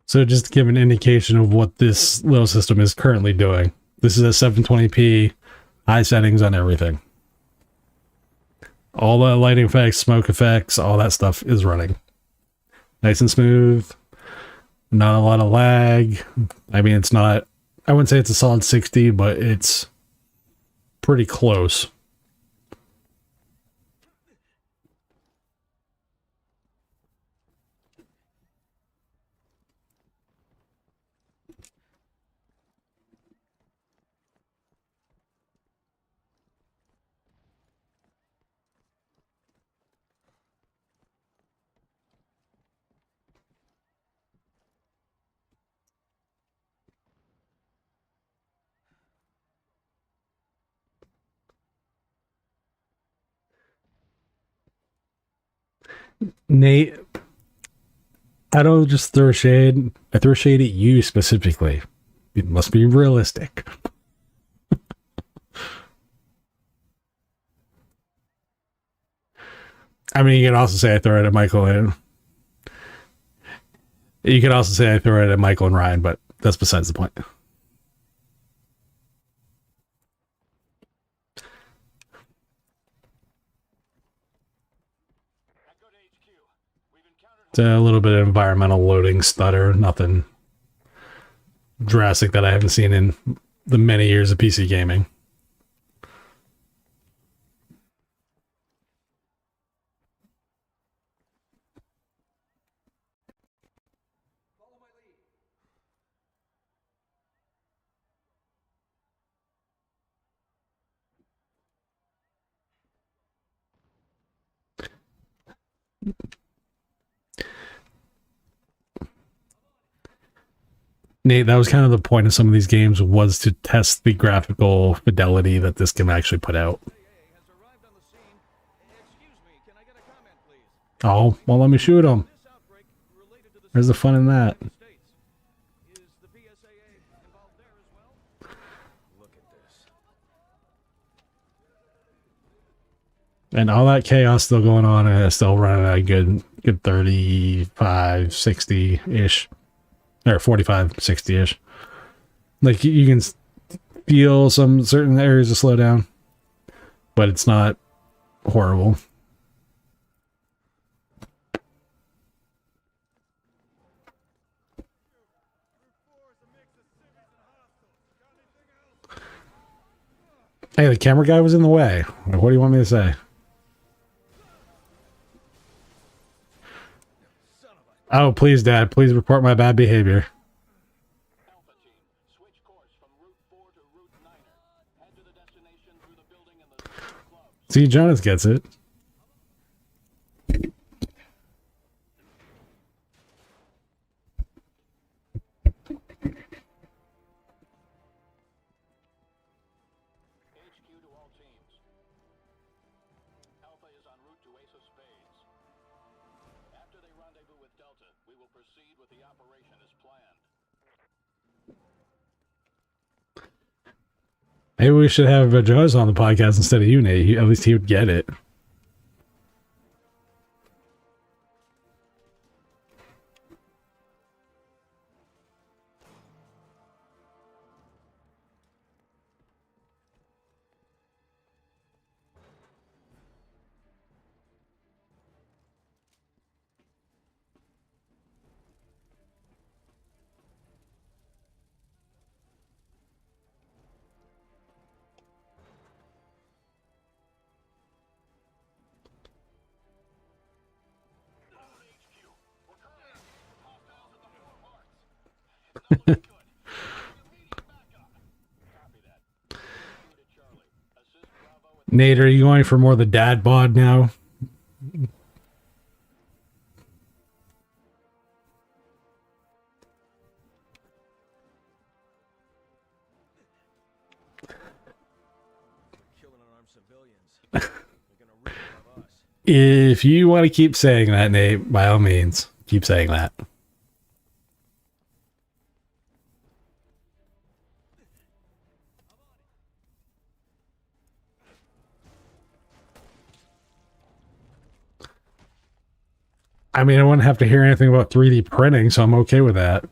So just to give an indication of what this little system is currently doing. This is a 720p, high settings on everything. All the lighting effects, smoke effects, all that stuff is running. Nice and smooth. Not a lot of lag. I mean, it's not, I wouldn't say it's a solid 60, but it's pretty close. Nate, I don't just throw shade. I throw shade at you specifically. It must be realistic. I mean, you can also say I throw it at Michael and you can also say I throw it at Michael and Ryan, but that's besides the point. It's a little bit of environmental loading stutter, nothing drastic that I haven't seen in the many years of PC gaming. Nate, that was kind of the point of some of these games, was to test the graphical fidelity that this can actually put out. Oh, well, let me shoot him. Where's the fun in that? look at this. And all that chaos still going on, and it's still running at a good 35, 60-ish. Or 45, 60-ish. Like, you can feel some certain areas of slow down, but it's not horrible. Hey, the camera guy was in the way. What do you want me to say? Oh, please, Dad. Please report my bad behavior. Alpha team, switch course from Route 4 to Route 9er. Head to the destination through the building and the club. See, Jonas gets it. HQ to all teams. Alpha is en route to Ace of Spades. After they rendezvous with Delta, we will proceed with the operation as planned. Maybe we should have Jonas on the podcast instead of you, Nate. At least he would get it. Immediate backup. Copy that. Two to Charlie. Assist Bravo with Nate, are you going for more of the dad bod now? Killing unarmed civilians. They're gonna rip above us. If you want to keep saying that, Nate, by all means, keep saying that. I mean, I wouldn't have to hear anything about 3D printing, so I'm okay with that.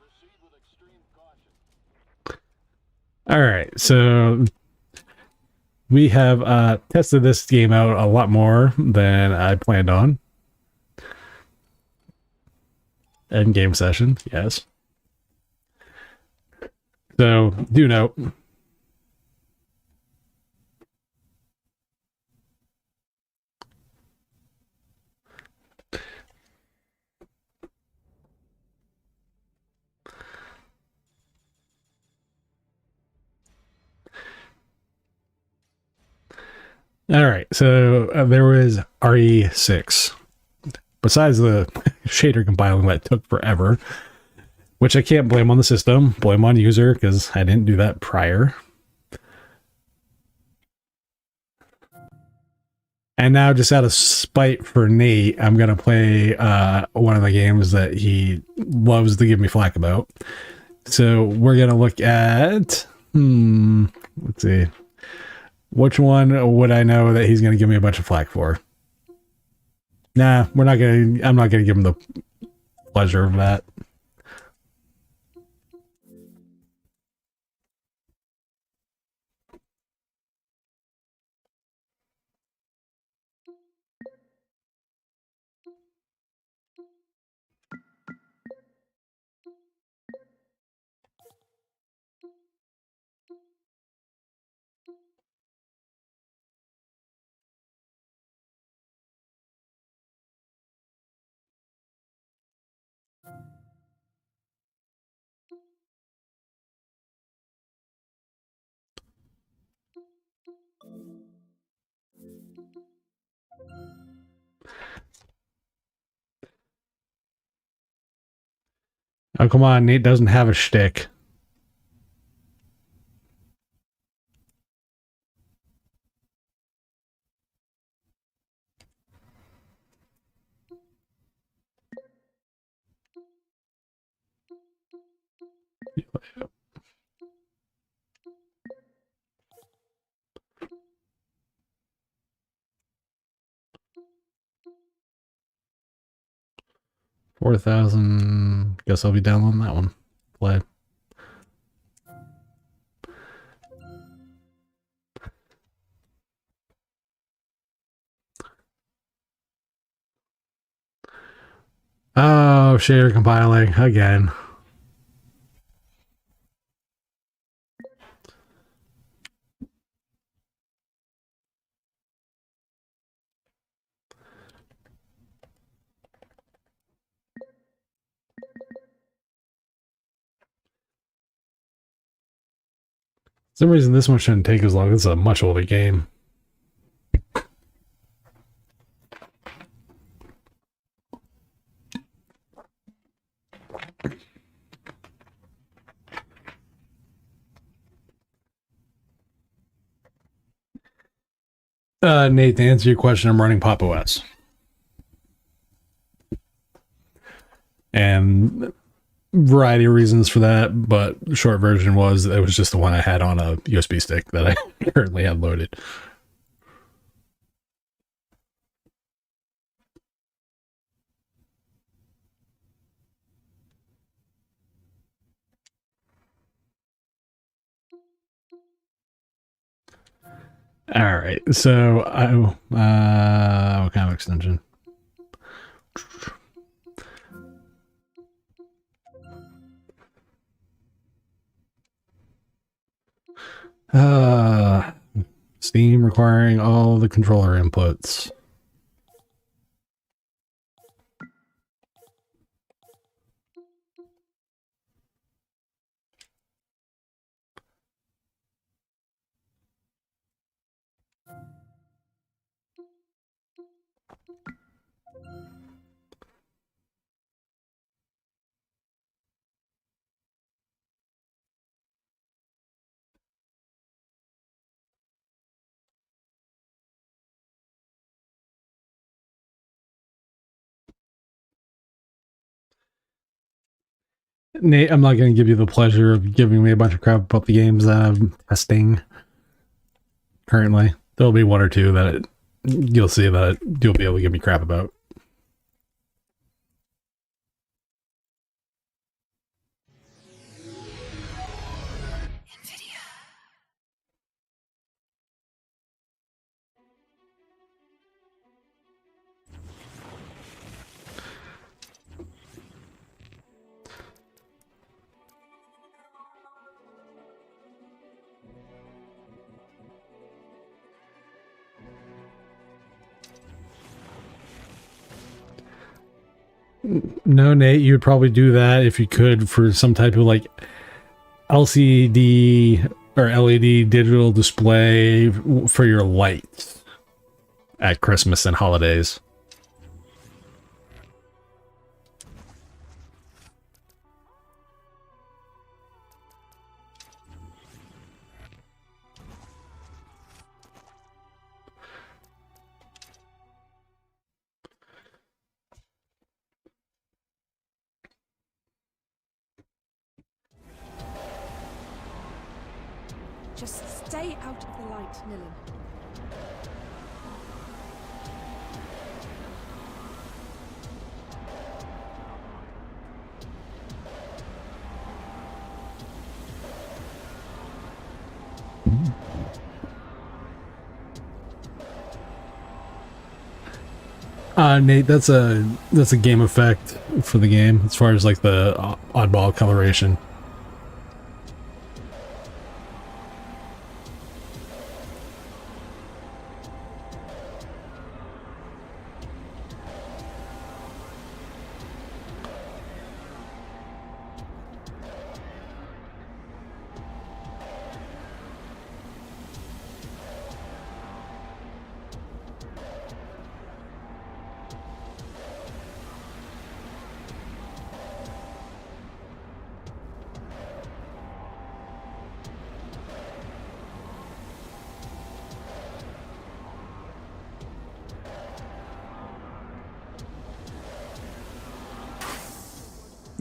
proceed with extreme caution. All right, so we have tested this game out a lot more than I planned on. End game session, yes. So do note. All right, so there was RE6. Besides the shader compiling that took forever, which I can't blame on the system, blame on user because I didn't do that prior. And now, just out of spite for Nate, I'm going to play one of the games that he loves to give me flack about. So we're going to look at, let's see. Which one would I know that he's going to give me a bunch of flack for? Nah, I'm not going to give him the pleasure of that. Oh, come on. Nate doesn't have a shtick. $4,000. Guess I'll be downloading that one. Play. Oh, shader compiling again. For some reason, this one shouldn't take as long. It's a much older game. Nate, to answer your question, I'm running Pop OS. And variety of reasons for that, but the short version was it was just the one I had on a USB stick that I currently had loaded. All right, so what kind of extension? Uh, Steam requiring all the controller inputs. Nate, I'm not going to give you the pleasure of giving me a bunch of crap about the games that I'm testing currently. There'll be one or two that you'll see that you'll be able to give me crap about. No, Nate, you would probably do that if you could for some type of like LCD or LED digital display for your lights at Christmas and holidays. Just stay out of the light, Nilin. Nate, that's a game effect for the game as far as like the oddball coloration.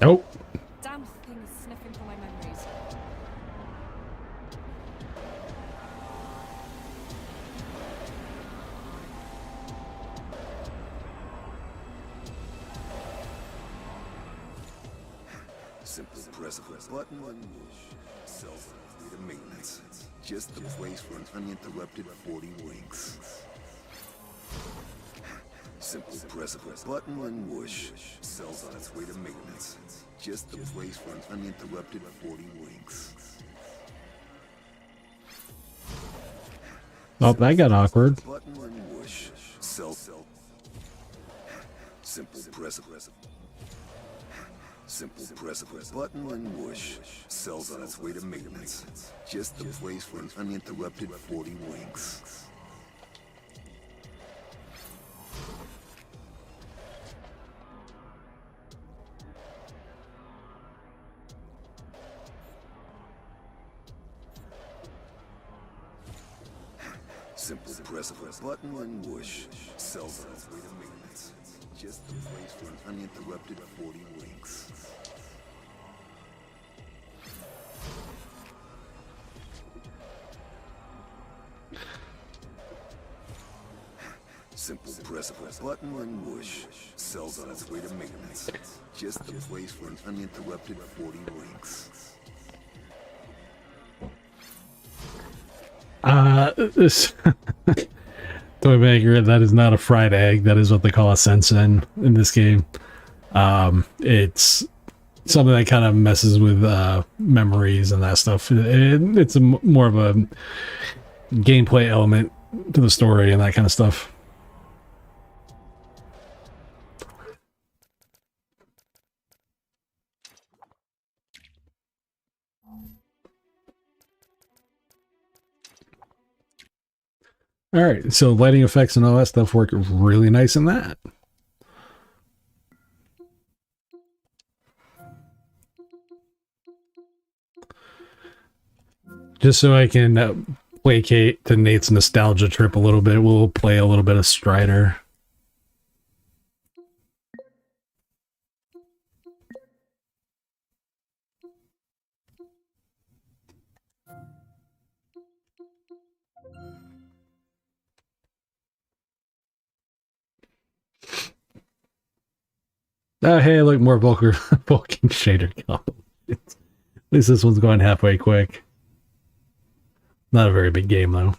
Nope. Damn thing is sniffing for my memories. Simply press a button and cell phone data maintenance. Just the place for an uninterrupted 40 winks. Simply press a button and whoosh. Cell's on its way to maintenance. Just the place for an uninterrupted 40 winks. Oh, that got awkward. Button and whoosh. Cell. Simple press a Simple press a button and whoosh. Cell's on its way to maintenance. Just the place for an uninterrupted 40 winks. Simple press a button and whoosh. Cell's on its way to maintenance. Just the place for an uninterrupted 40 winks. Simple press a button and whoosh. Cell's on its way to maintenance. Just the place for an uninterrupted 40 winks. This Toy Maker, that is not a fried egg. That is what they call a sensen in this game. It's something that kind of messes with memories and that stuff. It's more of a gameplay element to the story and that kind of stuff. All right, so lighting effects and all that stuff work really nice in that. Just so I can placate to Nate's nostalgia trip a little bit, we'll play a little bit of Strider. Oh, hey, look, more Vulcan shader combo. At least this one's going halfway quick. Not a very big game, though.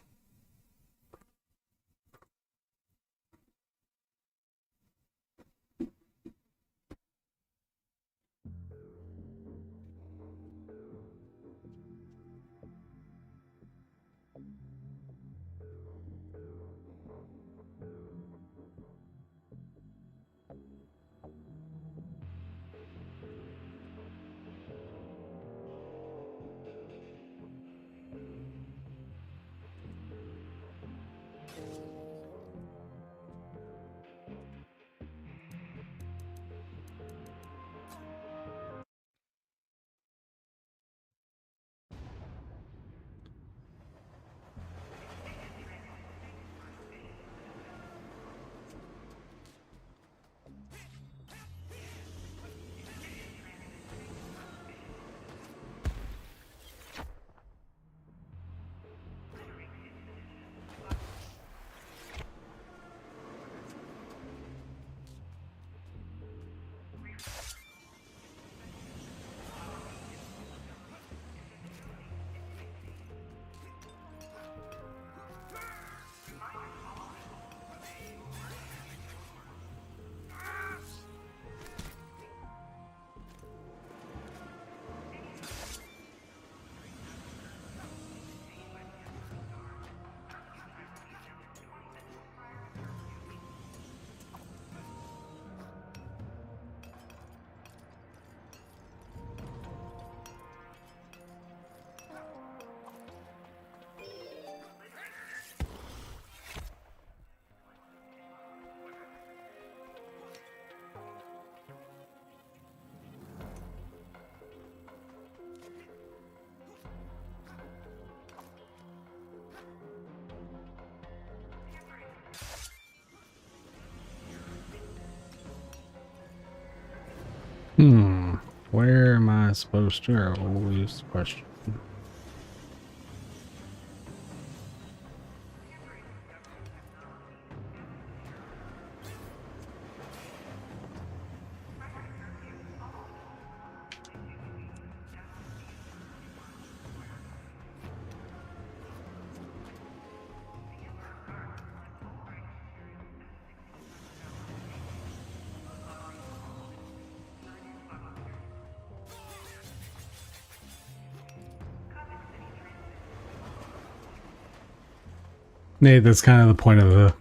Where am I supposed to? Always the question. Nate, that's kind of the point of the...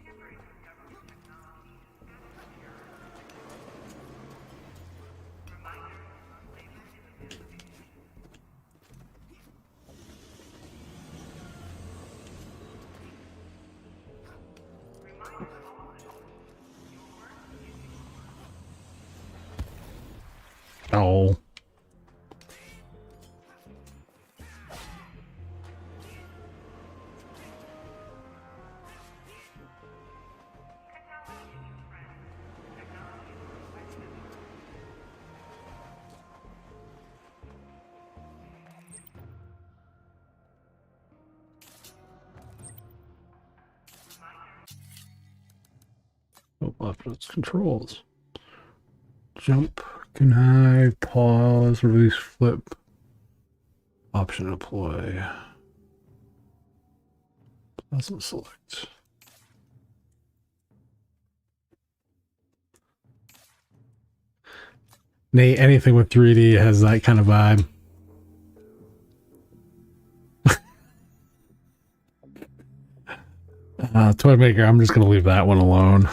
Oh. Oh, left its controls. Jump, connive, pause, release, flip. Option deploy. Doesn't select. Nate, anything with 3D has that kind of vibe. Toy Maker, I'm just going to leave that one alone.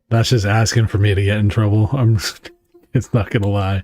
That's just asking for me to get in trouble. It's not going to lie.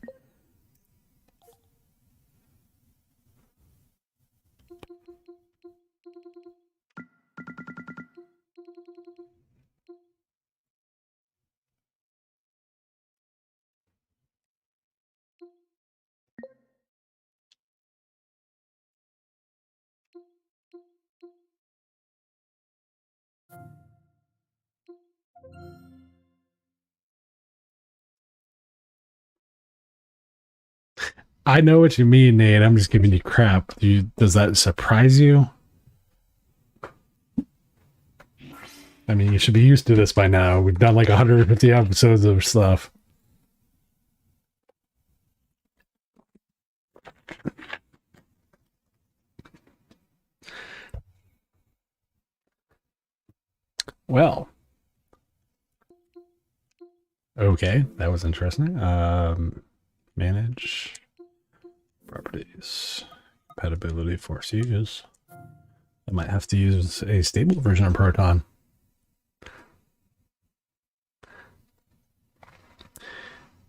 I know what you mean, Nate. I'm just giving you crap. Does that surprise you? I mean, you should be used to this by now. We've done like 150 episodes of stuff. Well, okay, that was interesting. Manage properties, compatibility for use. I might have to use a stable version of Proton.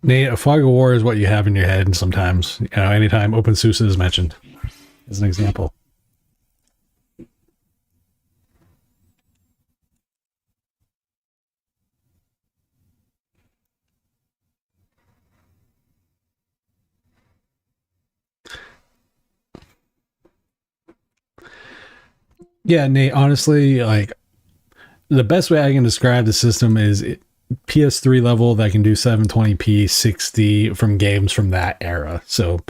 Nate, a fog of war is what you have in your head sometimes. You know, anytime OpenSUSE is mentioned, as an example. Yeah, Nate, honestly, like, the best way I can describe the system is PS3 level that can do 720p 60 from games from that era. So,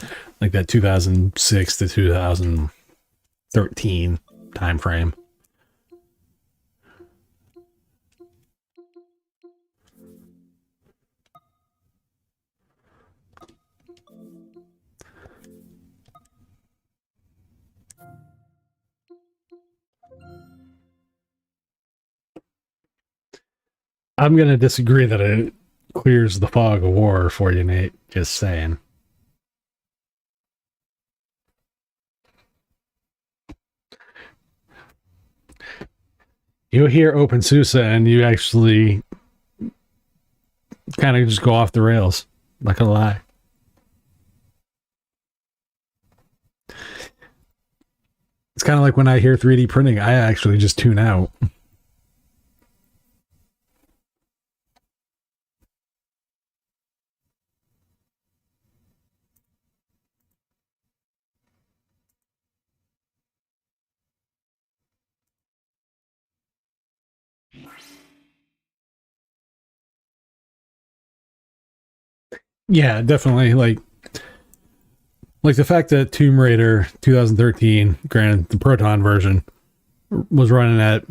like that 2006 to 2013 time frame. I'm going to disagree that it clears the fog of war for you, Nate. Just saying. You hear OpenSUSE and you actually kind of just go off the rails. Not gonna lie. It's kind of like when I hear 3D printing, I actually just tune out. Yeah, definitely. Like the fact that Tomb Raider 2013, granted the Proton version, was running at.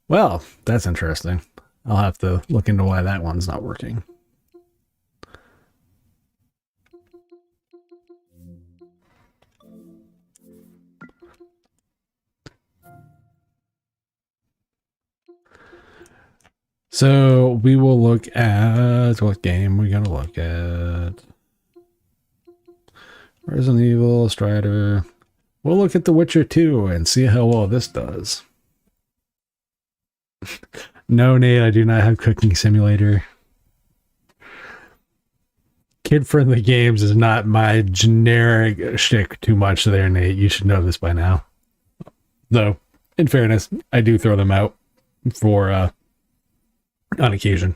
Well, that's interesting. I'll have to look into why that one's not working. So we will look at what game we gotta look at. Resident Evil, Strider. We'll look at The Witcher 2 and see how well this does. No, Nate, I do not have Cooking Simulator. Kid-friendly games is not my generic shtick too much there, Nate. You should know this by now. Though, in fairness, I do throw them out for on occasion.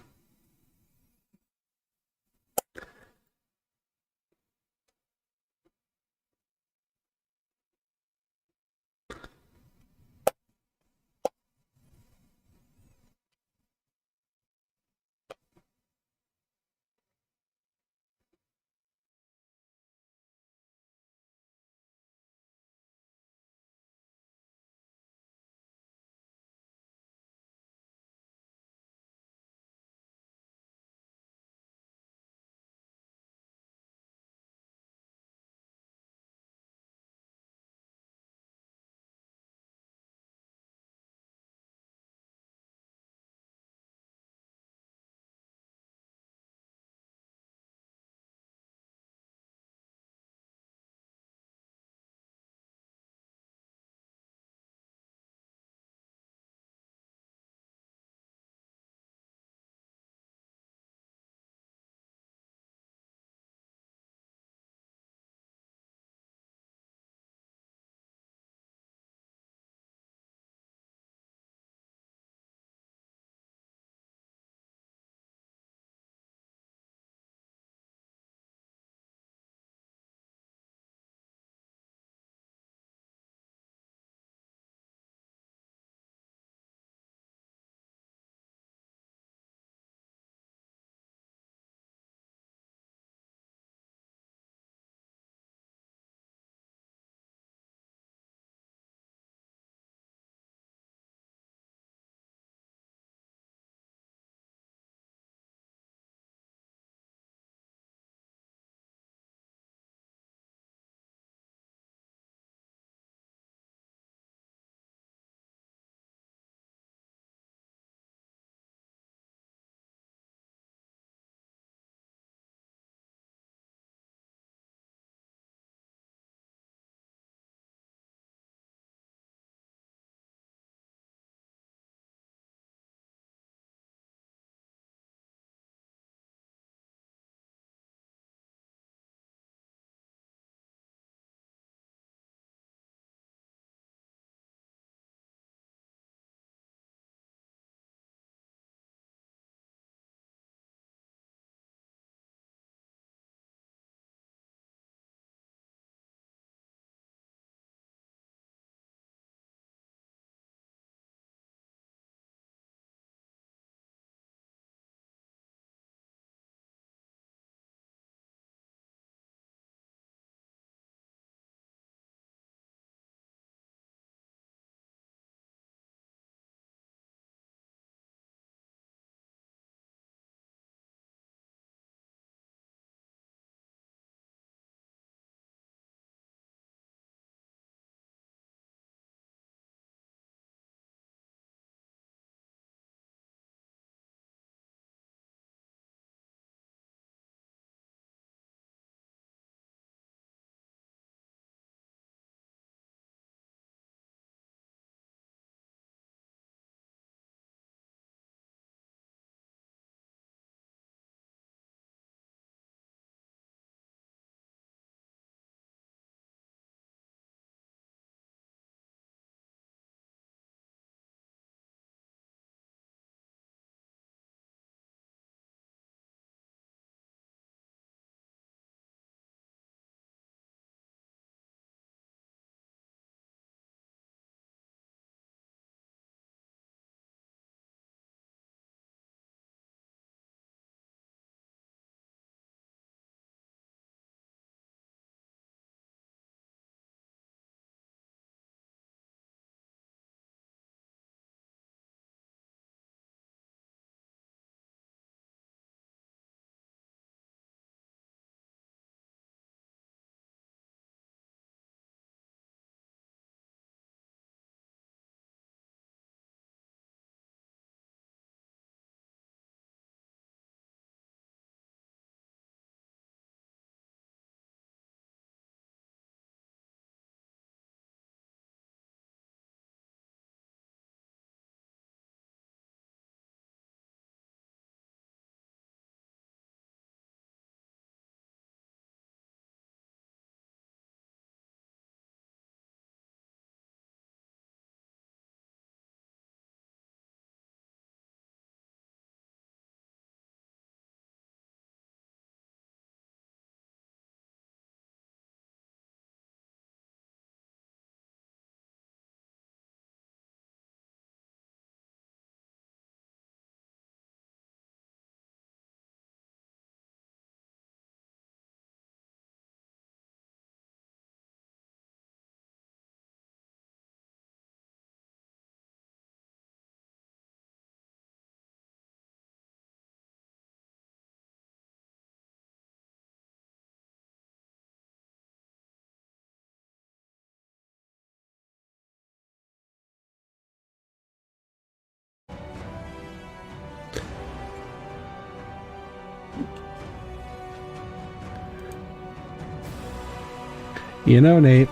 You know, Nate,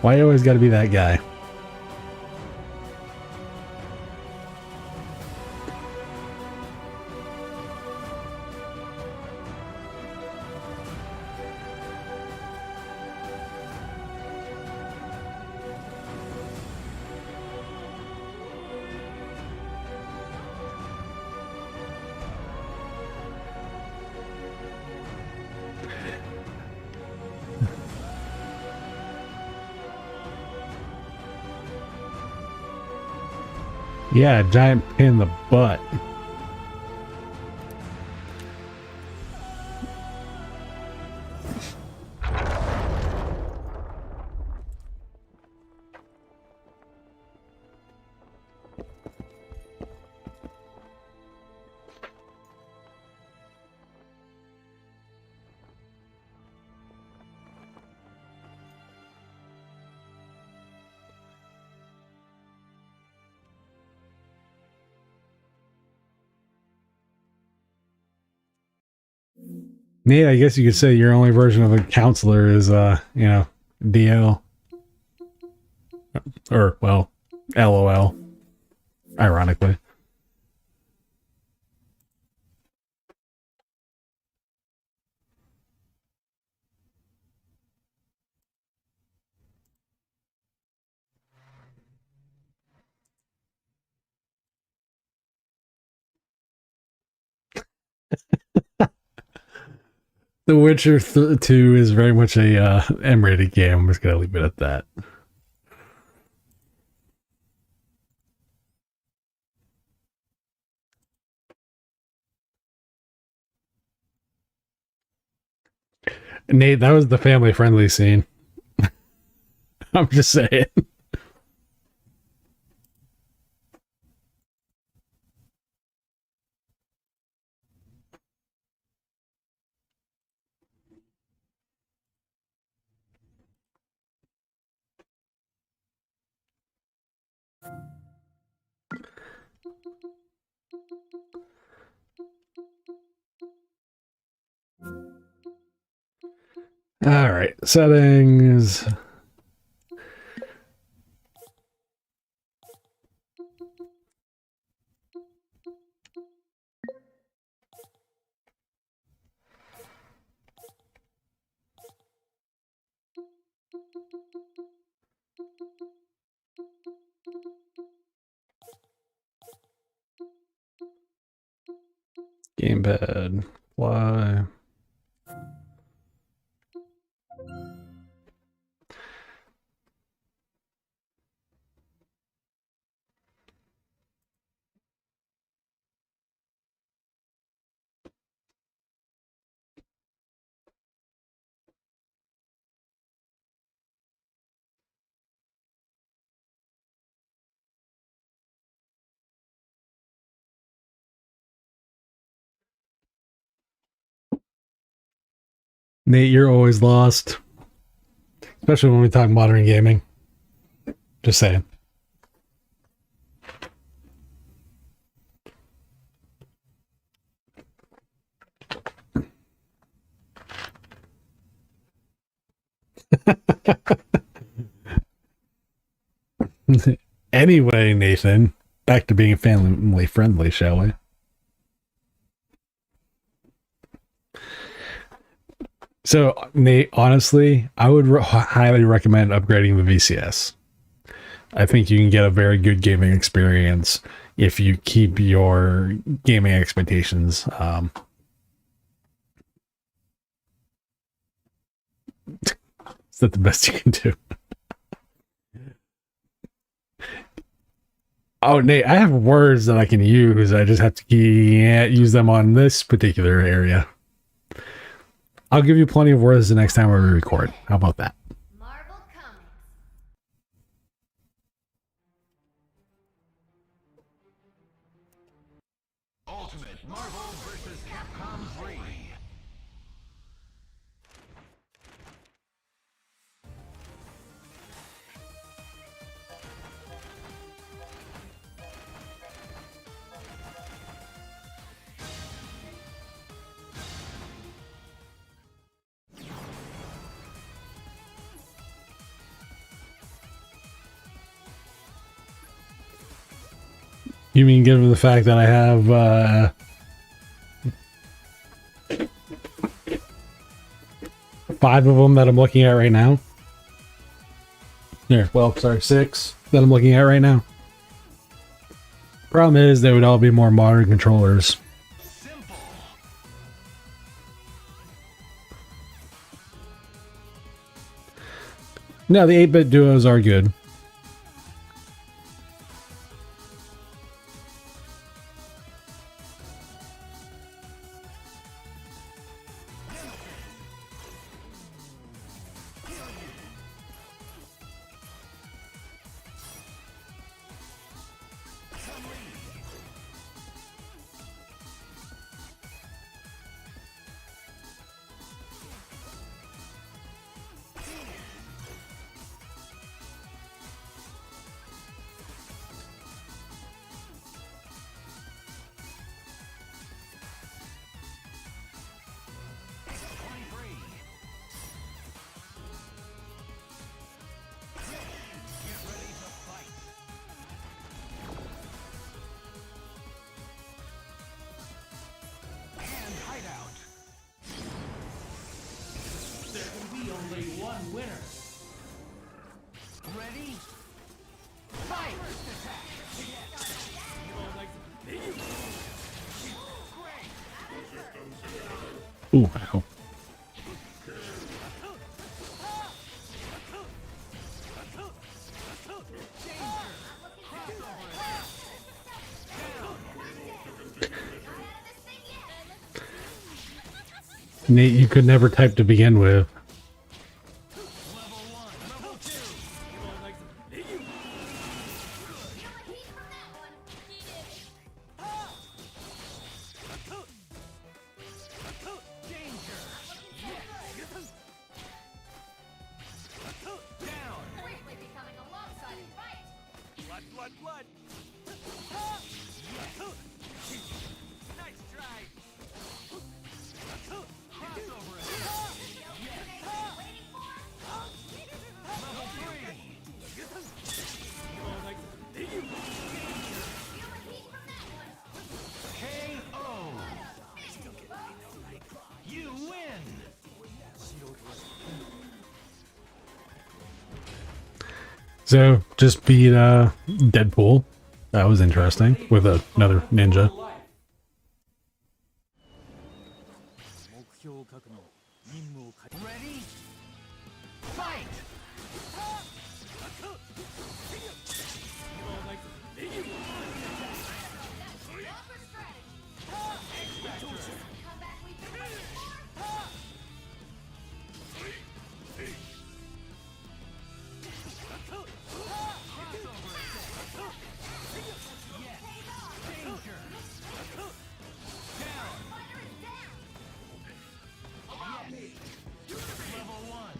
why you always got to be that guy? Yeah, giant pain in the butt. Nate, I guess you could say your only version of a counselor is, DL. Or, well, LOL. Ironically. The Witcher 2 is very much a M-rated game. I'm just going to leave it at that. Nate, that was the family-friendly scene. I'm just saying. All right, settings. Gamepad. Fly. Nate, you're always lost. Especially when we talk modern gaming. Just saying. Anyway, Nathan, back to being family friendly, shall we? So, Nate, honestly, I would highly recommend upgrading the VCS. I think you can get a very good gaming experience if you keep your gaming expectations. Is that the best you can do? Oh, Nate, I have words that I can use. I just have to use them on this particular area. I'll give you plenty of words the next time we record. How about that? Marvel Comics. Ultimate Marvel vs. Capcom 3. You mean given the fact that I have 5 of them that I'm looking at right now? Here, well, sorry, 6 that I'm looking at right now. Problem is, they would all be more modern controllers. No, the 8-bit duos are good. Ooh, ow. Nate, you could never type to begin with. So, just beat Deadpool. That was interesting. With another ninja. Ready? Fight!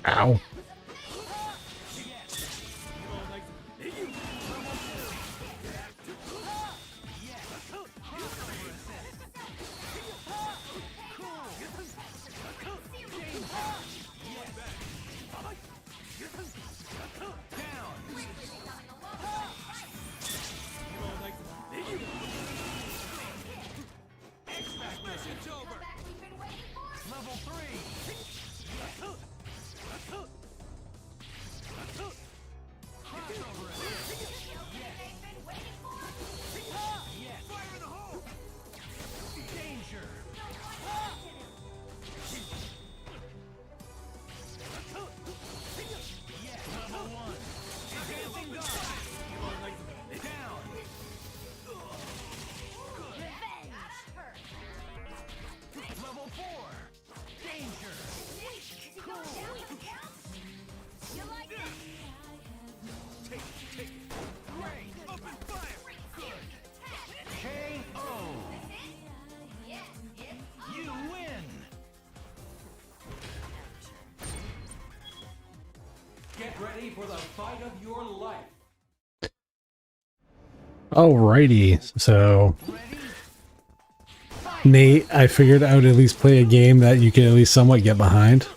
Ow. Get ready for the fight of your life. Alrighty, so Nate, I figured I would at least play a game that you can at least somewhat get behind.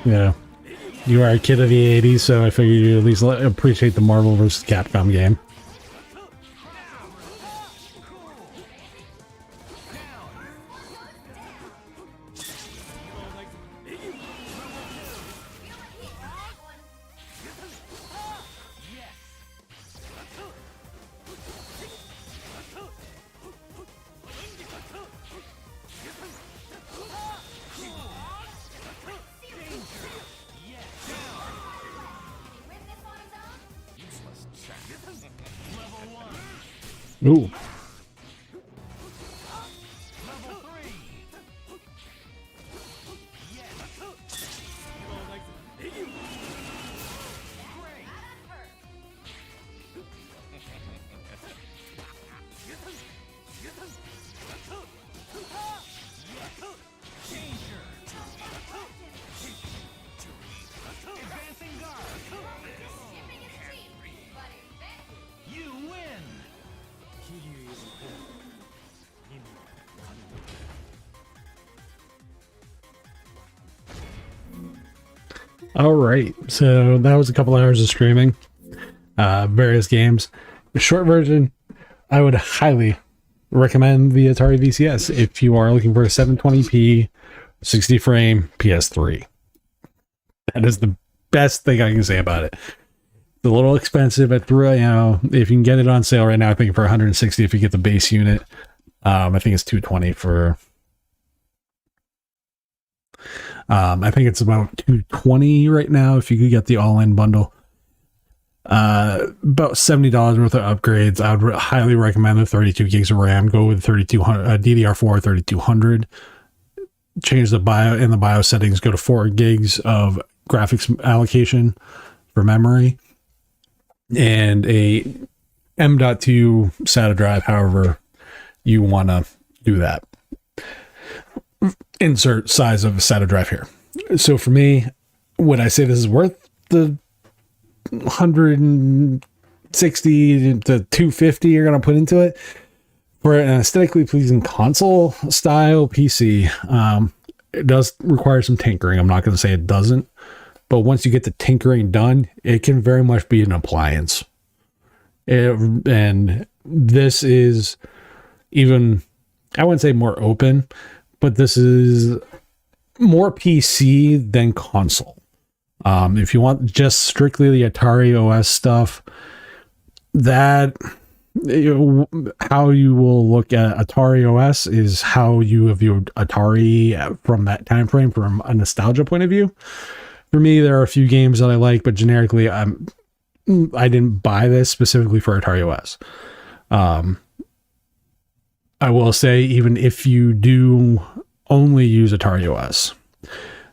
Yeah. You are a kid of the 80s, so I figured you at least appreciate the Marvel vs. Capcom game. Ooh. All right, so that was a couple hours of streaming, various games. The short version, I would highly recommend the Atari VCS if you are looking for a 720p, 60 frame PS3. That is the best thing I can say about it. It's a little expensive at if you can get it on sale right now, I think for 160 if you get the base unit. I think it's 220 for. I think it's about 220 right now if you could get the all-in bundle. About $70 worth of upgrades. I would highly recommend the 32 gigs of RAM. Go with 3200 DDR4 3200. Change the BIOS settings. Go to 4 gigs of graphics allocation for memory, and a M.2 SATA drive. However you want to do that. Insert size of a SATA drive here. So for me, would I say this is worth the 160 to 250 you're going to put into it? For an aesthetically pleasing console style PC, it does require some tinkering. I'm not going to say it doesn't, but once you get the tinkering done, it can very much be an appliance. And this is even, I wouldn't say more open, but this is more PC than console. If you want just strictly the Atari OS stuff, that how you will look at Atari OS is how you have viewed Atari from that time frame, from a nostalgia point of view. For me, there are a few games that I like, but generically, I didn't buy this specifically for Atari OS. I will say, even if you do only use Atari OS,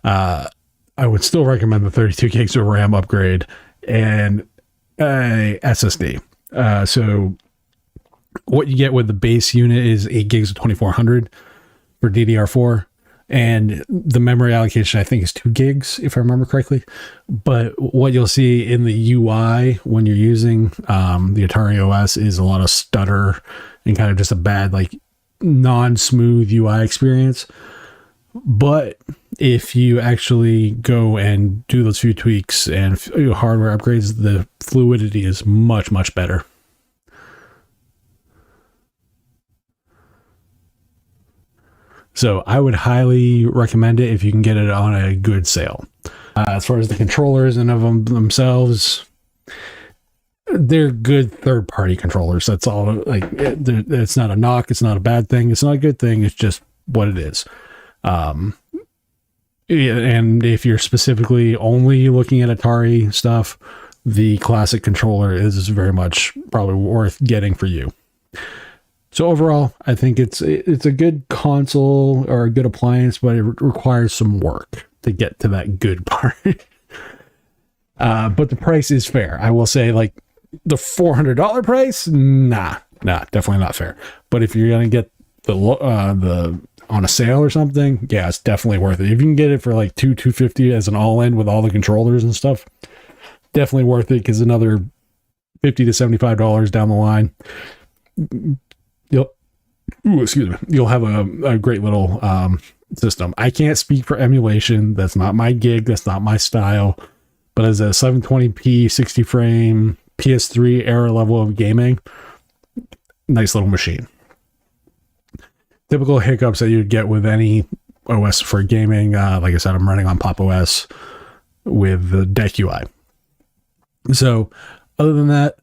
I would still recommend the 32 gigs of RAM upgrade and a SSD. So what you get with the base unit is 8 gigs of 2400 for DDR4, and the memory allocation I think is 2 gigs if I remember correctly. But what you'll see in the UI when you're using the Atari OS is a lot of stutter and kind of just a bad, like, non-smooth UI experience. But if you actually go and do those few tweaks and hardware upgrades, the fluidity is much, much better. So I would highly recommend it if you can get it on a good sale. As far as the controllers and of them themselves, they're good third-party controllers. That's all. Like, it's not a knock. It's not a bad thing. It's not a good thing. It's just what it is. And if you're specifically only looking at Atari stuff, the classic controller is very much probably worth getting for you. So overall, I think it's a good console or a good appliance, but it requires some work to get to that good part. But the price is fair. I will say, like, the $400 price, nah, definitely not fair. But if you're gonna get the on a sale or something, yeah, it's definitely worth it. If you can get it for like $250 as an all-in with all the controllers and stuff, definitely worth it, because another $50 to $75 down the line, you'll have a great little system. I can't speak for emulation. That's not my gig. That's not my style. but as a 720p 60 frame PS3 era level of gaming, nice little machine. Typical hiccups that you'd get with any OS for gaming. Like I said, I'm running on Pop OS with the Deck UI. So other than that,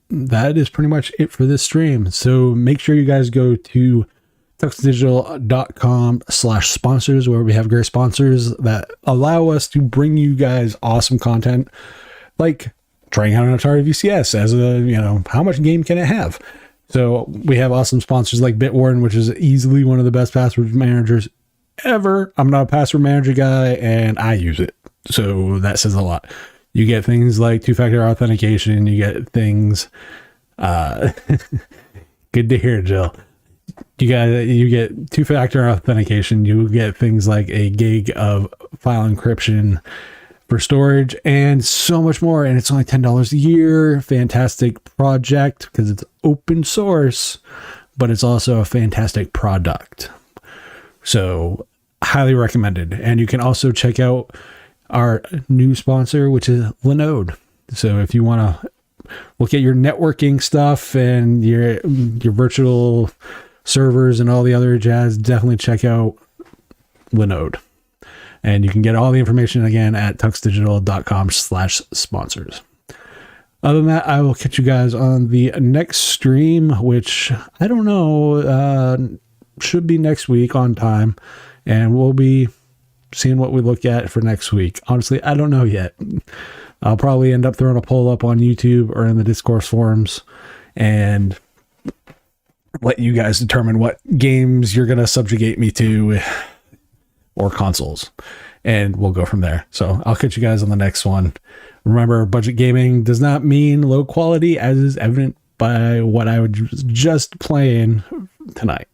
that is pretty much it for this stream. So make sure you guys go to tuxdigital.com/sponsors, where we have great sponsors that allow us to bring you guys awesome content, like trying out an Atari VCS as a, how much game can it have? So we have awesome sponsors like Bitwarden, which is easily one of the best password managers ever. I'm not a password manager guy, and I use it, so that says a lot. You get things like two-factor authentication. You get things. Good to hear, Jill. You get two-factor authentication. You get things like a gig of file encryption for storage and so much more. And it's only $10 a year. Fantastic project because it's open source, but it's also a fantastic product. So highly recommended. And you can also check out our new sponsor, which is Linode. So if you want to look at your networking stuff and your virtual servers and all the other jazz, definitely check out Linode. And you can get all the information again at tuxdigital.com/sponsors. Other than that, I will catch you guys on the next stream, which I don't know, should be next week on time. And we'll be seeing what we look at for next week. Honestly, I don't know yet. I'll probably end up throwing a poll up on YouTube or in the Discourse forums and let you guys determine what games you're going to subjugate me to, or consoles, and we'll go from there. So I'll catch you guys on the next one. Remember, budget gaming does not mean low quality, as is evident by what I was just playing tonight.